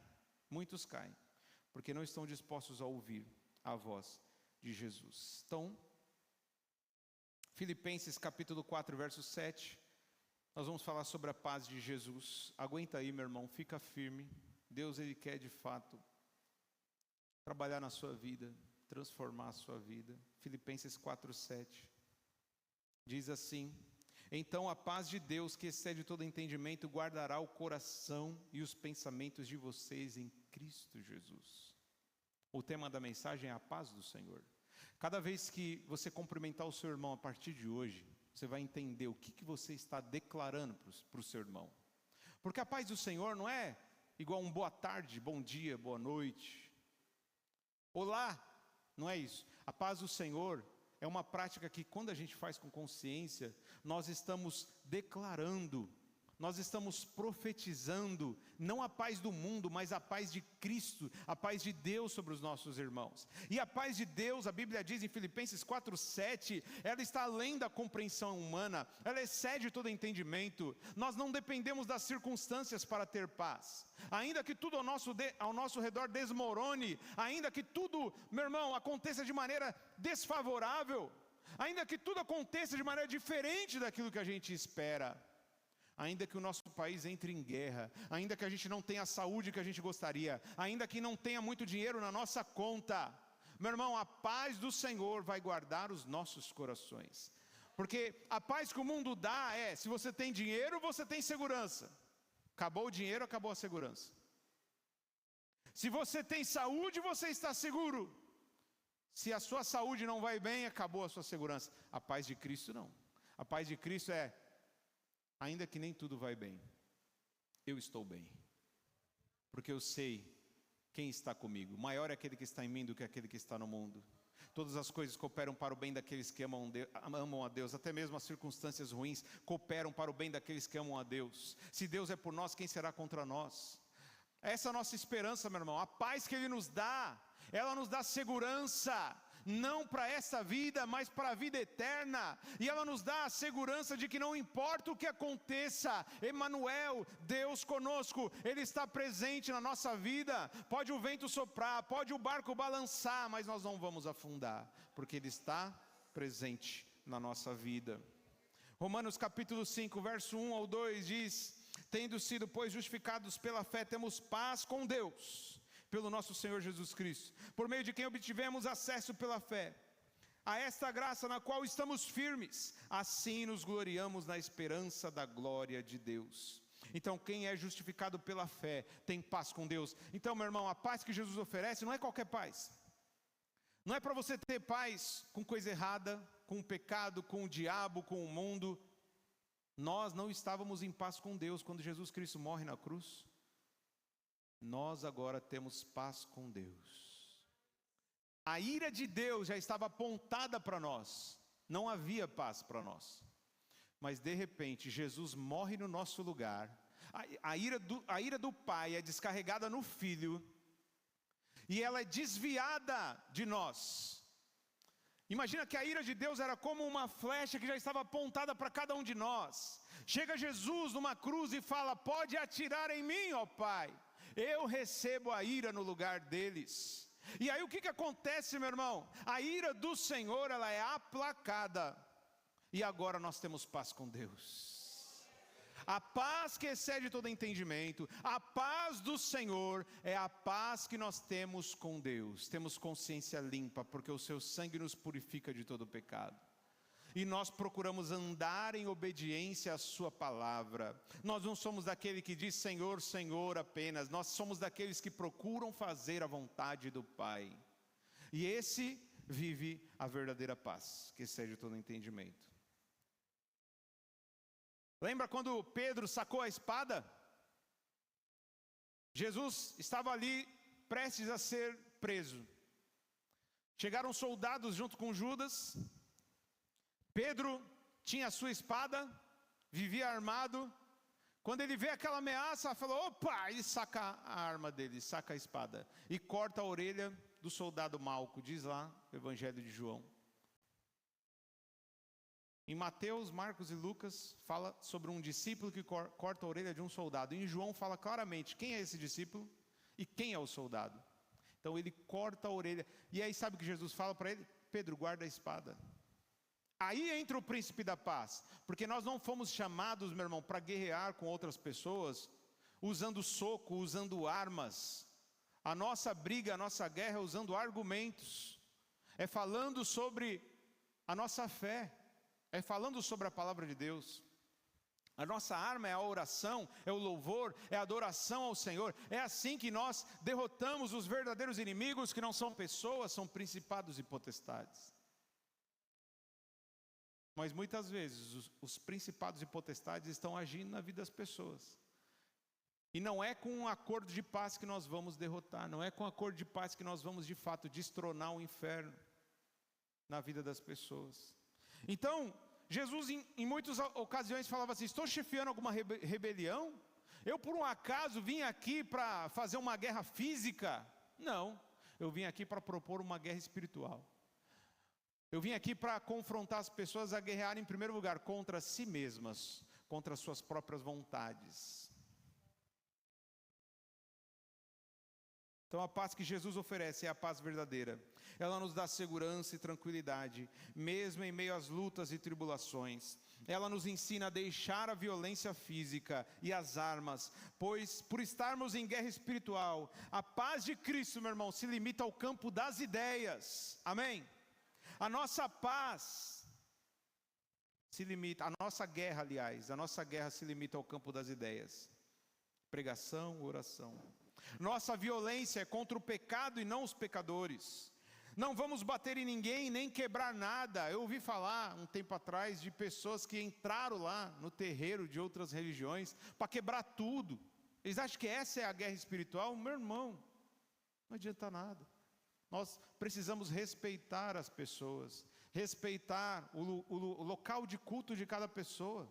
porque não estão dispostos a ouvir a voz de Jesus. Então, Filipenses capítulo 4, verso 7, nós vamos falar sobre a paz de Jesus. Aguenta aí, meu irmão, fica firme. Deus, Ele quer de fato trabalhar na sua vida, transformar a sua vida. Filipenses 4, 7, diz assim: então a paz de Deus, que excede todo entendimento, guardará o coração e os pensamentos de vocês em Cristo Jesus. O tema da mensagem é a paz do Senhor. Cada vez que você cumprimentar o seu irmão a partir de hoje, você vai entender o que você está declarando para o seu irmão. Porque a paz do Senhor não é igual um boa tarde, bom dia, boa noite. Olá, não é isso. A paz do Senhor é uma prática que, quando a gente faz com consciência, nós estamos declarando, nós estamos profetizando, não a paz do mundo, mas a paz de Cristo, a paz de Deus sobre os nossos irmãos. E a paz de Deus, a Bíblia diz em Filipenses 4, 7, ela está além da compreensão humana, ela excede todo entendimento. Nós não dependemos das circunstâncias para ter paz. Ainda que tudo ao nosso redor desmorone, ainda que tudo, meu irmão, aconteça de maneira desfavorável, ainda que tudo aconteça de maneira diferente daquilo que a gente espera, ainda que o nosso país entre em guerra, ainda que a gente não tenha a saúde que a gente gostaria, ainda que não tenha muito dinheiro na nossa conta, meu irmão, a paz do Senhor vai guardar os nossos corações. Porque a paz que o mundo dá é, se você tem dinheiro, você tem segurança. Acabou o dinheiro, acabou a segurança. Se você tem saúde, você está seguro. Se a sua saúde não vai bem, acabou a sua segurança. A paz de Cristo não. A paz de Cristo é: ainda que nem tudo vai bem, eu estou bem, porque eu sei quem está comigo. Maior é aquele que está em mim do que aquele que está no mundo. Todas as coisas cooperam para o bem daqueles que amam a Deus. Até mesmo as circunstâncias ruins cooperam para o bem daqueles que amam a Deus. Se Deus é por nós, quem será contra nós? Essa é a nossa esperança, meu irmão. A paz que Ele nos dá, ela nos dá segurança, não para essa vida, mas para a vida eterna. E ela nos dá a segurança de que não importa o que aconteça, Emanuel, Deus conosco, Ele está presente na nossa vida. Pode o vento soprar, pode o barco balançar, mas nós não vamos afundar, porque Ele está presente na nossa vida. Romanos capítulo 5, verso 1 ao 2 diz: tendo sido, pois, justificados pela fé, temos paz com Deus, pelo nosso Senhor Jesus Cristo, por meio de quem obtivemos acesso pela fé a esta graça na qual estamos firmes, assim nos gloriamos na esperança da glória de Deus. Então, quem é justificado pela fé tem paz com Deus. Então, meu irmão, a paz que Jesus oferece não é qualquer paz. Não é para você ter paz com coisa errada, com o pecado, com o diabo, com o mundo. Nós não estávamos em paz com Deus quando Jesus Cristo morre na cruz. Nós agora temos paz com Deus. A ira de Deus já estava apontada para nós. Não havia paz para nós. Mas de repente Jesus morre no nosso lugar. A ira do Pai é descarregada no Filho. E ela é desviada de nós. Imagina que a ira de Deus era como uma flecha que já estava apontada para cada um de nós. Chega Jesus numa cruz e fala: pode atirar em mim, ó Pai. Eu recebo a ira no lugar deles. E aí o que acontece, meu irmão? A ira do Senhor, ela é aplacada. E agora nós temos paz com Deus. A paz que excede todo entendimento, a paz do Senhor é a paz que nós temos com Deus. Temos consciência limpa, porque o seu sangue nos purifica de todo pecado. E nós procuramos andar em obediência à sua palavra. Nós não somos daquele que diz Senhor, Senhor apenas. Nós somos daqueles que procuram fazer a vontade do Pai. E esse vive a verdadeira paz, que excede todo entendimento. Lembra quando Pedro sacou a espada? Jesus estava ali prestes a ser preso. Chegaram soldados junto com Judas. Pedro tinha a sua espada, vivia armado. Quando ele vê aquela ameaça, falou: opa! E saca a arma dele, saca a espada. E corta a orelha do soldado Malco, diz lá o Evangelho de João. Em Mateus, Marcos e Lucas fala sobre um discípulo que corta a orelha de um soldado. Em João fala claramente quem é esse discípulo e quem é o soldado. Então ele corta a orelha. E aí sabe o que Jesus fala para ele? Pedro, guarda a espada. Aí entra o príncipe da paz. Porque nós não fomos chamados, meu irmão, para guerrear com outras pessoas usando soco, usando armas. A nossa briga, a nossa guerra é usando argumentos. É falando sobre a nossa fé. É falando sobre a palavra de Deus. A nossa arma é a oração, é o louvor, é a adoração ao Senhor. É assim que nós derrotamos os verdadeiros inimigos, que não são pessoas, são principados e potestades. Mas muitas vezes os principados e potestades estão agindo na vida das pessoas. E não é com um acordo de paz que nós vamos derrotar, não é com um acordo de paz que nós vamos de fato destronar o inferno na vida das pessoas. Então, Jesus em muitas ocasiões falava assim: estou chefiando alguma rebelião? Eu por um acaso vim aqui para fazer uma guerra física? Não, eu vim aqui para propor uma guerra espiritual. Eu vim aqui para confrontar as pessoas a guerrearem em primeiro lugar contra si mesmas, contra suas próprias vontades. Então a paz que Jesus oferece é a paz verdadeira. Ela nos dá segurança e tranquilidade, mesmo em meio às lutas e tribulações. Ela nos ensina a deixar a violência física e as armas, pois por estarmos em guerra espiritual, a paz de Cristo, meu irmão, se limita ao campo das ideias. Amém? A nossa paz se limita, a nossa guerra, aliás, a nossa guerra se limita ao campo das ideias. Pregação, oração. Nossa violência é contra o pecado e não os pecadores. Não vamos bater em ninguém, nem quebrar nada. Eu ouvi falar um tempo atrás de pessoas que entraram lá no terreiro de outras religiões para quebrar tudo. Eles acham que essa é a guerra espiritual? Meu irmão, não adianta nada. Nós precisamos respeitar as pessoas, respeitar o local de culto de cada pessoa.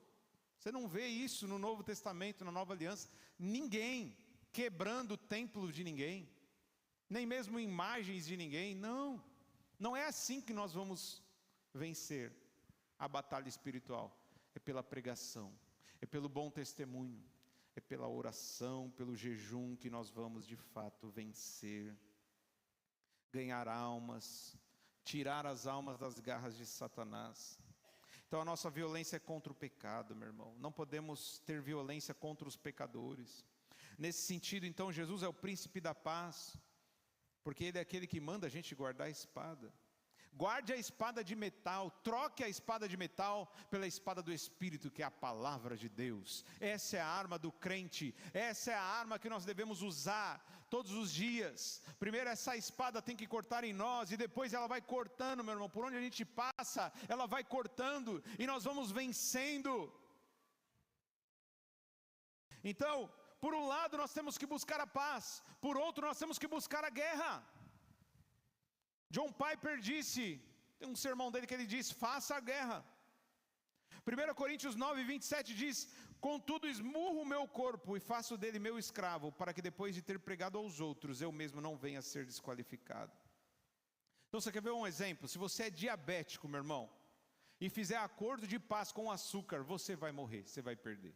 Você não vê isso no Novo Testamento, na Nova Aliança. Ninguém quebrando o templo de ninguém, nem mesmo imagens de ninguém. Não é assim que nós vamos vencer a batalha espiritual. É pela pregação, é pelo bom testemunho, é pela oração, pelo jejum que nós vamos de fato vencer, ganhar almas, tirar as almas das garras de Satanás. Então a nossa violência é contra o pecado, meu irmão. Não podemos ter violência contra os pecadores. Nesse sentido, então, Jesus é o príncipe da paz, porque Ele é aquele que manda a gente guardar a espada. Guarde a espada de metal, troque a espada de metal pela espada do Espírito, que é a palavra de Deus. Essa é a arma do crente, essa é a arma que nós devemos usar todos os dias. Primeiro, essa espada tem que cortar em nós, e depois ela vai cortando, meu irmão, por onde a gente passa, ela vai cortando, e nós vamos vencendo. Então, por um lado nós temos que buscar a paz, por outro nós temos que buscar a guerra. John Piper disse, tem um sermão dele que ele diz: faça a guerra. 1 Coríntios 9, 27 diz: contudo esmurro o meu corpo e faço dele meu escravo, para que depois de ter pregado aos outros, eu mesmo não venha a ser desqualificado. Então você quer ver um exemplo? Se você é diabético, meu irmão, e fizer acordo de paz com o açúcar, você vai morrer, você vai perder.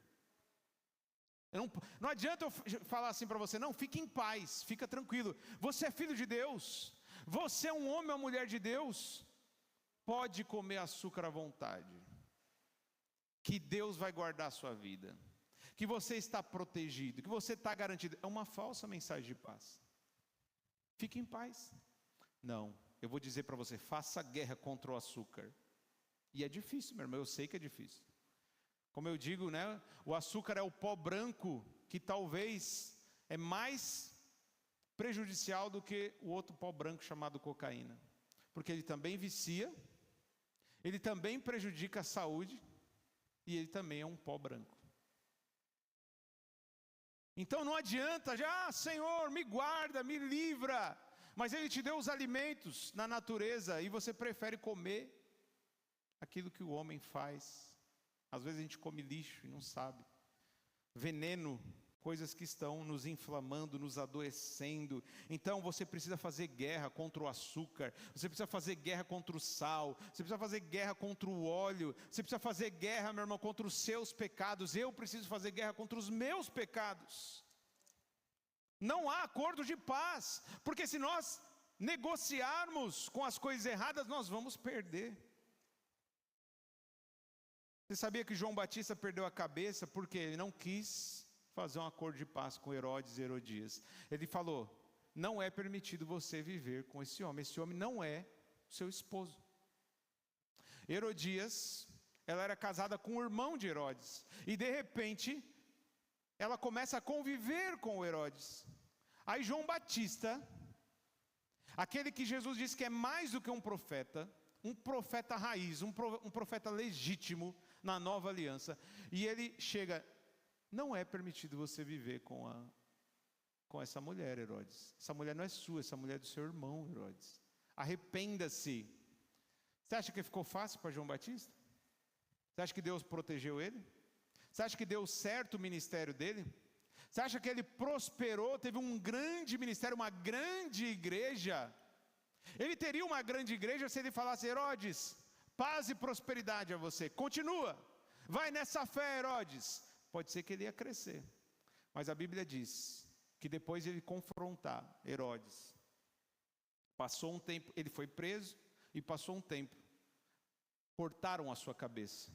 Não adianta eu falar assim para você: não, fique em paz, fica tranquilo, você é filho de Deus, você é um homem ou mulher de Deus, pode comer açúcar à vontade, que Deus vai guardar a sua vida, que você está protegido, que você está garantido. É uma falsa mensagem de paz. Fique em paz. Não, eu vou dizer para você: faça guerra contra o açúcar. E é difícil, meu irmão, eu sei que é difícil. Como eu digo, né, o açúcar é o pó branco que talvez é mais prejudicial do que o outro pó branco chamado cocaína, porque ele também vicia, ele também prejudica a saúde, e ele também é um pó branco. Então não adianta já: Senhor, me guarda, me livra, mas Ele te deu os alimentos na natureza, e você prefere comer aquilo que o homem faz. Às vezes a gente come lixo e não sabe, veneno, coisas que estão nos inflamando, nos adoecendo. Então você precisa fazer guerra contra o açúcar, você precisa fazer guerra contra o sal, você precisa fazer guerra contra o óleo, você precisa fazer guerra, meu irmão, contra os seus pecados. Eu preciso fazer guerra contra os meus pecados. Não há acordo de paz, porque se nós negociarmos com as coisas erradas, nós vamos perder. Você sabia que João Batista perdeu a cabeça porque ele não quis fazer um acordo de paz com Herodes e Herodias? Ele falou: não é permitido você viver com esse homem não é seu esposo. Herodias, ela era casada com o irmão de Herodes, e de repente ela começa a conviver com o Herodes. Aí João Batista, aquele que Jesus disse que é mais do que um profeta raiz, um profeta legítimo na nova aliança, e ele chega: não é permitido você viver com essa mulher, Herodes. Essa mulher não é sua, essa mulher é do seu irmão, Herodes. Arrependa-se. Você acha que ficou fácil para João Batista? Você acha que Deus protegeu ele? Você acha que deu certo o ministério dele? Você acha que ele prosperou, teve um grande ministério, uma grande igreja? Ele teria uma grande igreja se ele falasse: Herodes, paz e prosperidade a você, continua, vai nessa fé, Herodes. Pode ser que ele ia crescer, mas a Bíblia diz que depois de ele confrontar Herodes, passou um tempo, ele foi preso, e passou um tempo, cortaram a sua cabeça,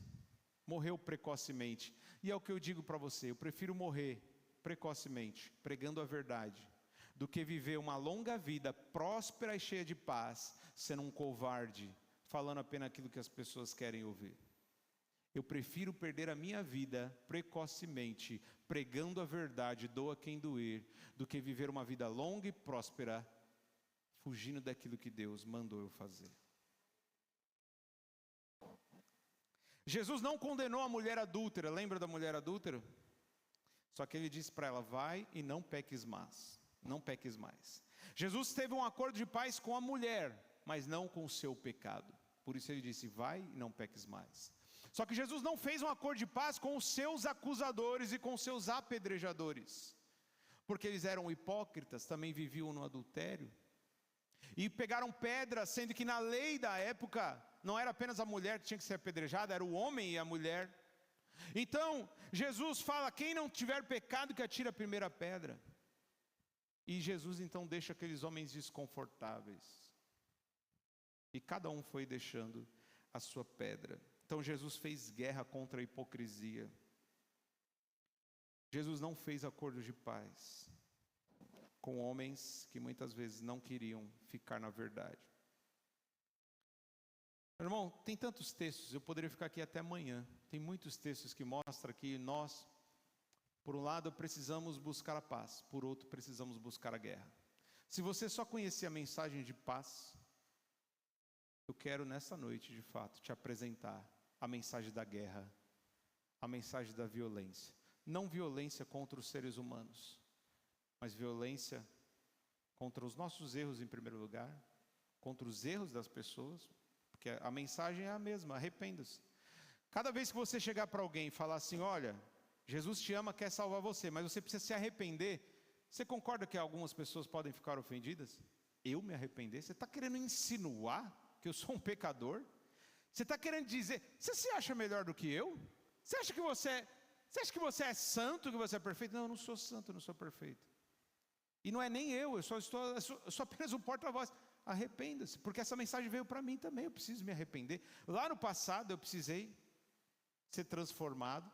morreu precocemente. E é o que eu digo para você: eu prefiro morrer precocemente, pregando a verdade, do que viver uma longa vida próspera e cheia de paz, sendo um covarde, falando apenas aquilo que as pessoas querem ouvir. Eu prefiro perder a minha vida precocemente, pregando a verdade, doa quem doer, do que viver uma vida longa e próspera, fugindo daquilo que Deus mandou eu fazer. Jesus não condenou a mulher adúltera, lembra da mulher adúltera? Só que ele disse para ela: vai e não peques mais, não peques mais. Jesus teve um acordo de paz com a mulher, mas não com o seu pecado. Por isso ele disse: vai e não peques mais. Só que Jesus não fez um acordo de paz com os seus acusadores e com os seus apedrejadores, porque eles eram hipócritas, também viviam no adultério, e pegaram pedra, sendo que na lei da época não era apenas a mulher que tinha que ser apedrejada, era o homem e a mulher. Então Jesus fala: quem não tiver pecado que atire a primeira pedra. E Jesus então deixa aqueles homens desconfortáveis, e cada um foi deixando a sua pedra. Então Jesus fez guerra contra a hipocrisia. Jesus não fez acordo de paz com homens que muitas vezes não queriam ficar na verdade. Irmão, tem tantos textos, eu poderia ficar aqui até amanhã. Tem muitos textos que mostram que nós, por um lado, precisamos buscar a paz, por outro, precisamos buscar a guerra. Se você só conhecer a mensagem de paz, eu quero nessa noite, de fato, te apresentar a mensagem da guerra, a mensagem da violência. Não violência contra os seres humanos, mas violência contra os nossos erros em primeiro lugar, contra os erros das pessoas, porque a mensagem é a mesma, arrependa-se. Cada vez que você chegar para alguém e falar assim, olha, Jesus te ama, quer salvar você, mas você precisa se arrepender, você concorda que algumas pessoas podem ficar ofendidas? Eu me arrepender? Você está querendo insinuar que eu sou um pecador? Você está querendo dizer, você se acha melhor do que eu? Você acha que você é santo, que você é perfeito? Não, eu não sou santo, eu não sou perfeito. E não é nem eu sou apenas um porta-voz. Arrependa-se, porque essa mensagem veio para mim também, eu preciso me arrepender. Lá no passado eu precisei ser transformado.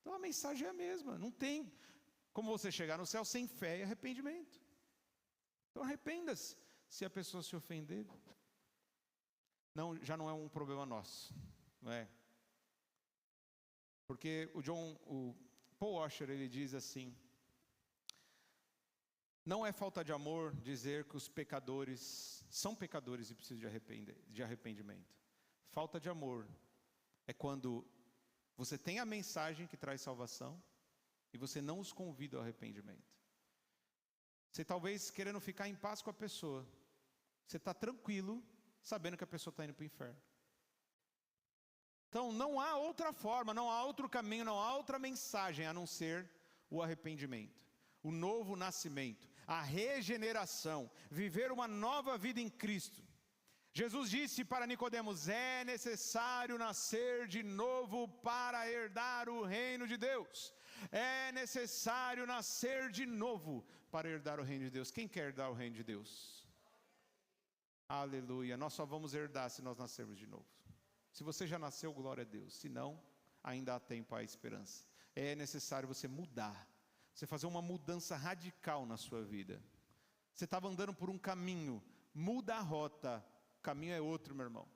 Então a mensagem é a mesma, não tem como você chegar no céu sem fé e arrependimento. Então arrependa-se. Se a pessoa se ofender, já não é um problema nosso, não é? Porque o Paul Washer, ele diz assim, não é falta de amor dizer que os pecadores são pecadores e precisam de arrependimento. Falta de amor é quando você tem a mensagem que traz salvação e você não os convida ao arrependimento. Você talvez querendo ficar em paz com a pessoa, você está tranquilo, sabendo que a pessoa está indo para o inferno. Então não há outra forma, não há outro caminho, não há outra mensagem a não ser o arrependimento, o novo nascimento, a regeneração, viver uma nova vida em Cristo. Jesus disse para Nicodemos, é necessário nascer de novo para herdar o reino de Deus. É necessário nascer de novo para herdar o reino de Deus. Quem quer herdar o reino de Deus? Aleluia, nós só vamos herdar se nós nascermos de novo. Se você já nasceu, glória a Deus. Se não, ainda há tempo, há esperança. É necessário você mudar, você fazer uma mudança radical na sua vida. Você estava andando por um caminho, muda a rota, o caminho é outro, meu irmão.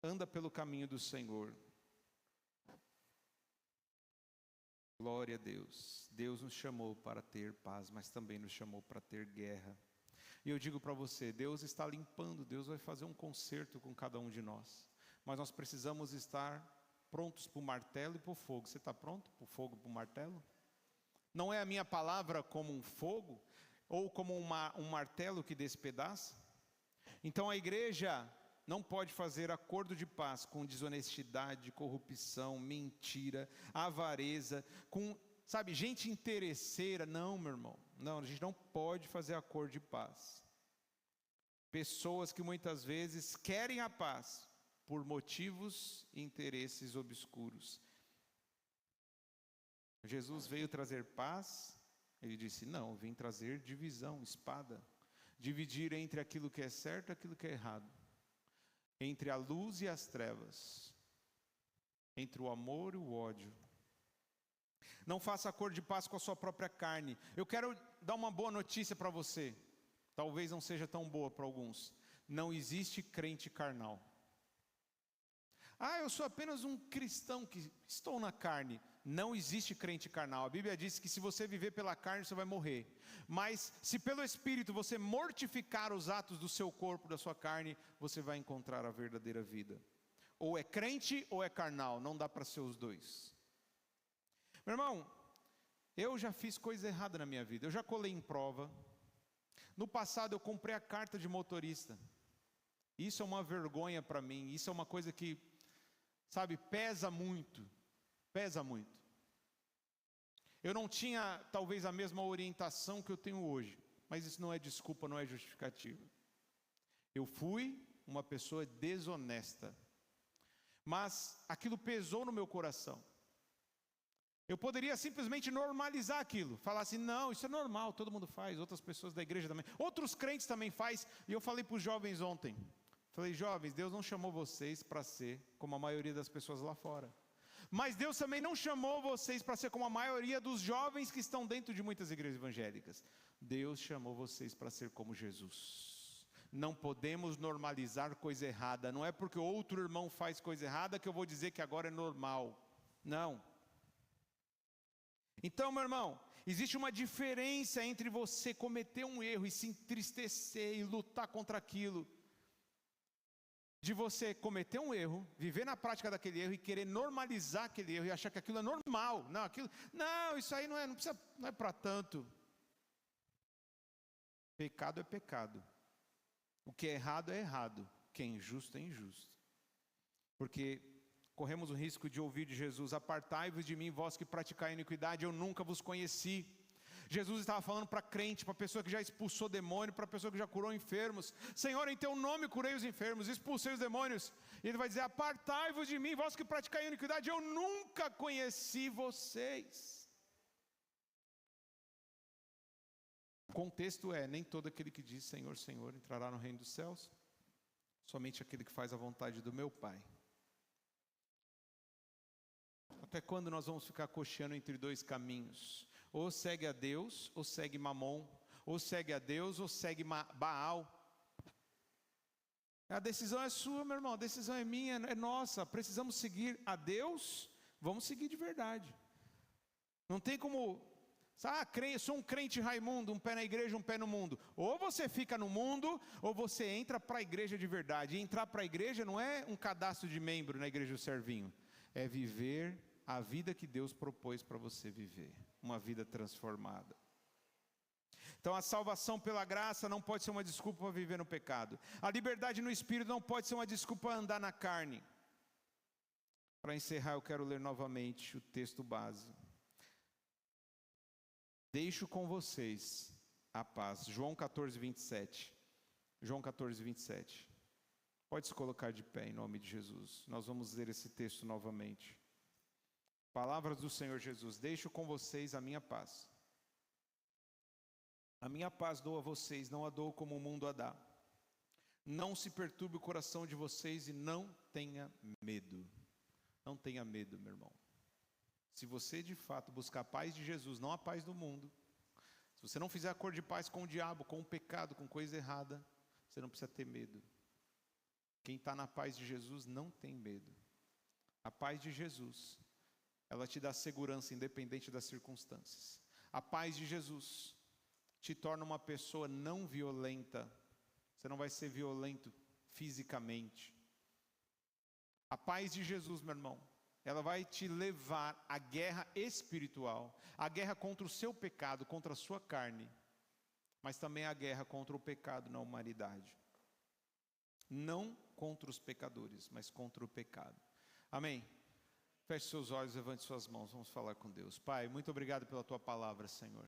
Anda pelo caminho do Senhor. Glória a Deus. Deus nos chamou para ter paz, mas também nos chamou para ter guerra. E eu digo para você, Deus está limpando, Deus vai fazer um concerto com cada um de nós. Mas nós precisamos estar prontos para o martelo e para o fogo. Você está pronto para o fogo e para o martelo? Não é a minha palavra como um fogo? Ou como um martelo que despedaça? Então a igreja não pode fazer acordo de paz com desonestidade, corrupção, mentira, avareza, com, gente interesseira. Não, meu irmão. Não, a gente não pode fazer acordo de paz. Pessoas que muitas vezes querem a paz por motivos e interesses obscuros. Jesus veio trazer paz, ele disse, não, vim trazer divisão, espada. Dividir entre aquilo que é certo e aquilo que é errado. Entre a luz e as trevas. Entre o amor e o ódio. Não faça acordo de paz com a sua própria carne. Eu quero dar uma boa notícia para você. Talvez não seja tão boa para alguns. Não existe crente carnal. Eu sou apenas um cristão que estou na carne. Não existe crente carnal. A Bíblia diz que se você viver pela carne, você vai morrer. Mas se pelo Espírito você mortificar os atos do seu corpo, da sua carne, você vai encontrar a verdadeira vida. Ou é crente ou é carnal. Não dá para ser os dois. Meu irmão, eu já fiz coisa errada na minha vida. Eu já colei em prova. No passado eu comprei a carta de motorista. Isso é uma vergonha para mim. Isso é uma coisa que, pesa muito. Pesa muito. Eu não tinha talvez a mesma orientação que eu tenho hoje. Mas isso não é desculpa, não é justificativa. Eu fui uma pessoa desonesta. Mas aquilo pesou no meu coração. Eu poderia simplesmente normalizar aquilo, falar assim, não, isso é normal, todo mundo faz, outras pessoas da igreja também, outros crentes também faz. E eu falei para os jovens ontem, falei, jovens, Deus não chamou vocês para ser como a maioria das pessoas lá fora. Mas Deus também não chamou vocês para ser como a maioria dos jovens que estão dentro de muitas igrejas evangélicas. Deus chamou vocês para ser como Jesus. Não podemos normalizar coisa errada. Não é porque outro irmão faz coisa errada que eu vou dizer que agora é normal. Não. Então, meu irmão, existe uma diferença entre você cometer um erro e se entristecer e lutar contra aquilo, de você cometer um erro, viver na prática daquele erro e querer normalizar aquele erro e achar que aquilo é normal. Não, isso aí não é para tanto. Pecado é pecado. O que é errado é errado. O que é injusto é injusto. Porque corremos o risco de ouvir de Jesus: apartai-vos de mim, vós que praticai iniquidade, eu nunca vos conheci. Jesus estava falando para crente, para pessoa que já expulsou demônio, para pessoa que já curou enfermos: Senhor, em teu nome curei os enfermos, expulsei os demônios. E ele vai dizer: apartai-vos de mim, vós que praticai iniquidade, eu nunca conheci vocês. O contexto é: nem todo aquele que diz Senhor, Senhor entrará no reino dos céus, somente aquele que faz a vontade do meu Pai. Até quando nós vamos ficar cocheando entre dois caminhos? Ou segue a Deus, ou segue Mamon. Ou segue a Deus, ou segue Baal. A decisão é sua, meu irmão, a decisão é minha, é nossa. Precisamos seguir a Deus, vamos seguir de verdade. Não tem como... sou um crente Raimundo, um pé na igreja, um pé no mundo. Ou você fica no mundo, ou você entra para a igreja de verdade. E entrar para a igreja não é um cadastro de membro na igreja do Servinho. É viver a vida que Deus propôs para você viver. Uma vida transformada. Então a salvação pela graça não pode ser uma desculpa para viver no pecado. A liberdade no Espírito não pode ser uma desculpa para andar na carne. Para encerrar, eu quero ler novamente o texto base. Deixo com vocês a paz. João 14, 27. João 14, 27. Pode se colocar de pé em nome de Jesus. Nós vamos ler esse texto novamente. Palavras do Senhor Jesus: deixo com vocês a minha paz. A minha paz dou a vocês, não a dou como o mundo a dá. Não se perturbe o coração de vocês e não tenha medo. Não tenha medo, meu irmão. Se você de fato buscar a paz de Jesus, não a paz do mundo, se você não fizer acordo de paz com o diabo, com o pecado, com coisa errada, você não precisa ter medo. Quem está na paz de Jesus não tem medo. A paz de Jesus, ela te dá segurança independente das circunstâncias. A paz de Jesus te torna uma pessoa não violenta. Você não vai ser violento fisicamente. A paz de Jesus, meu irmão, ela vai te levar à guerra espiritual, à guerra contra o seu pecado, contra a sua carne, mas também à guerra contra o pecado na humanidade. Não contra os pecadores, mas contra o pecado. Amém? Feche seus olhos, levante suas mãos, vamos falar com Deus. Pai, muito obrigado pela tua palavra, Senhor.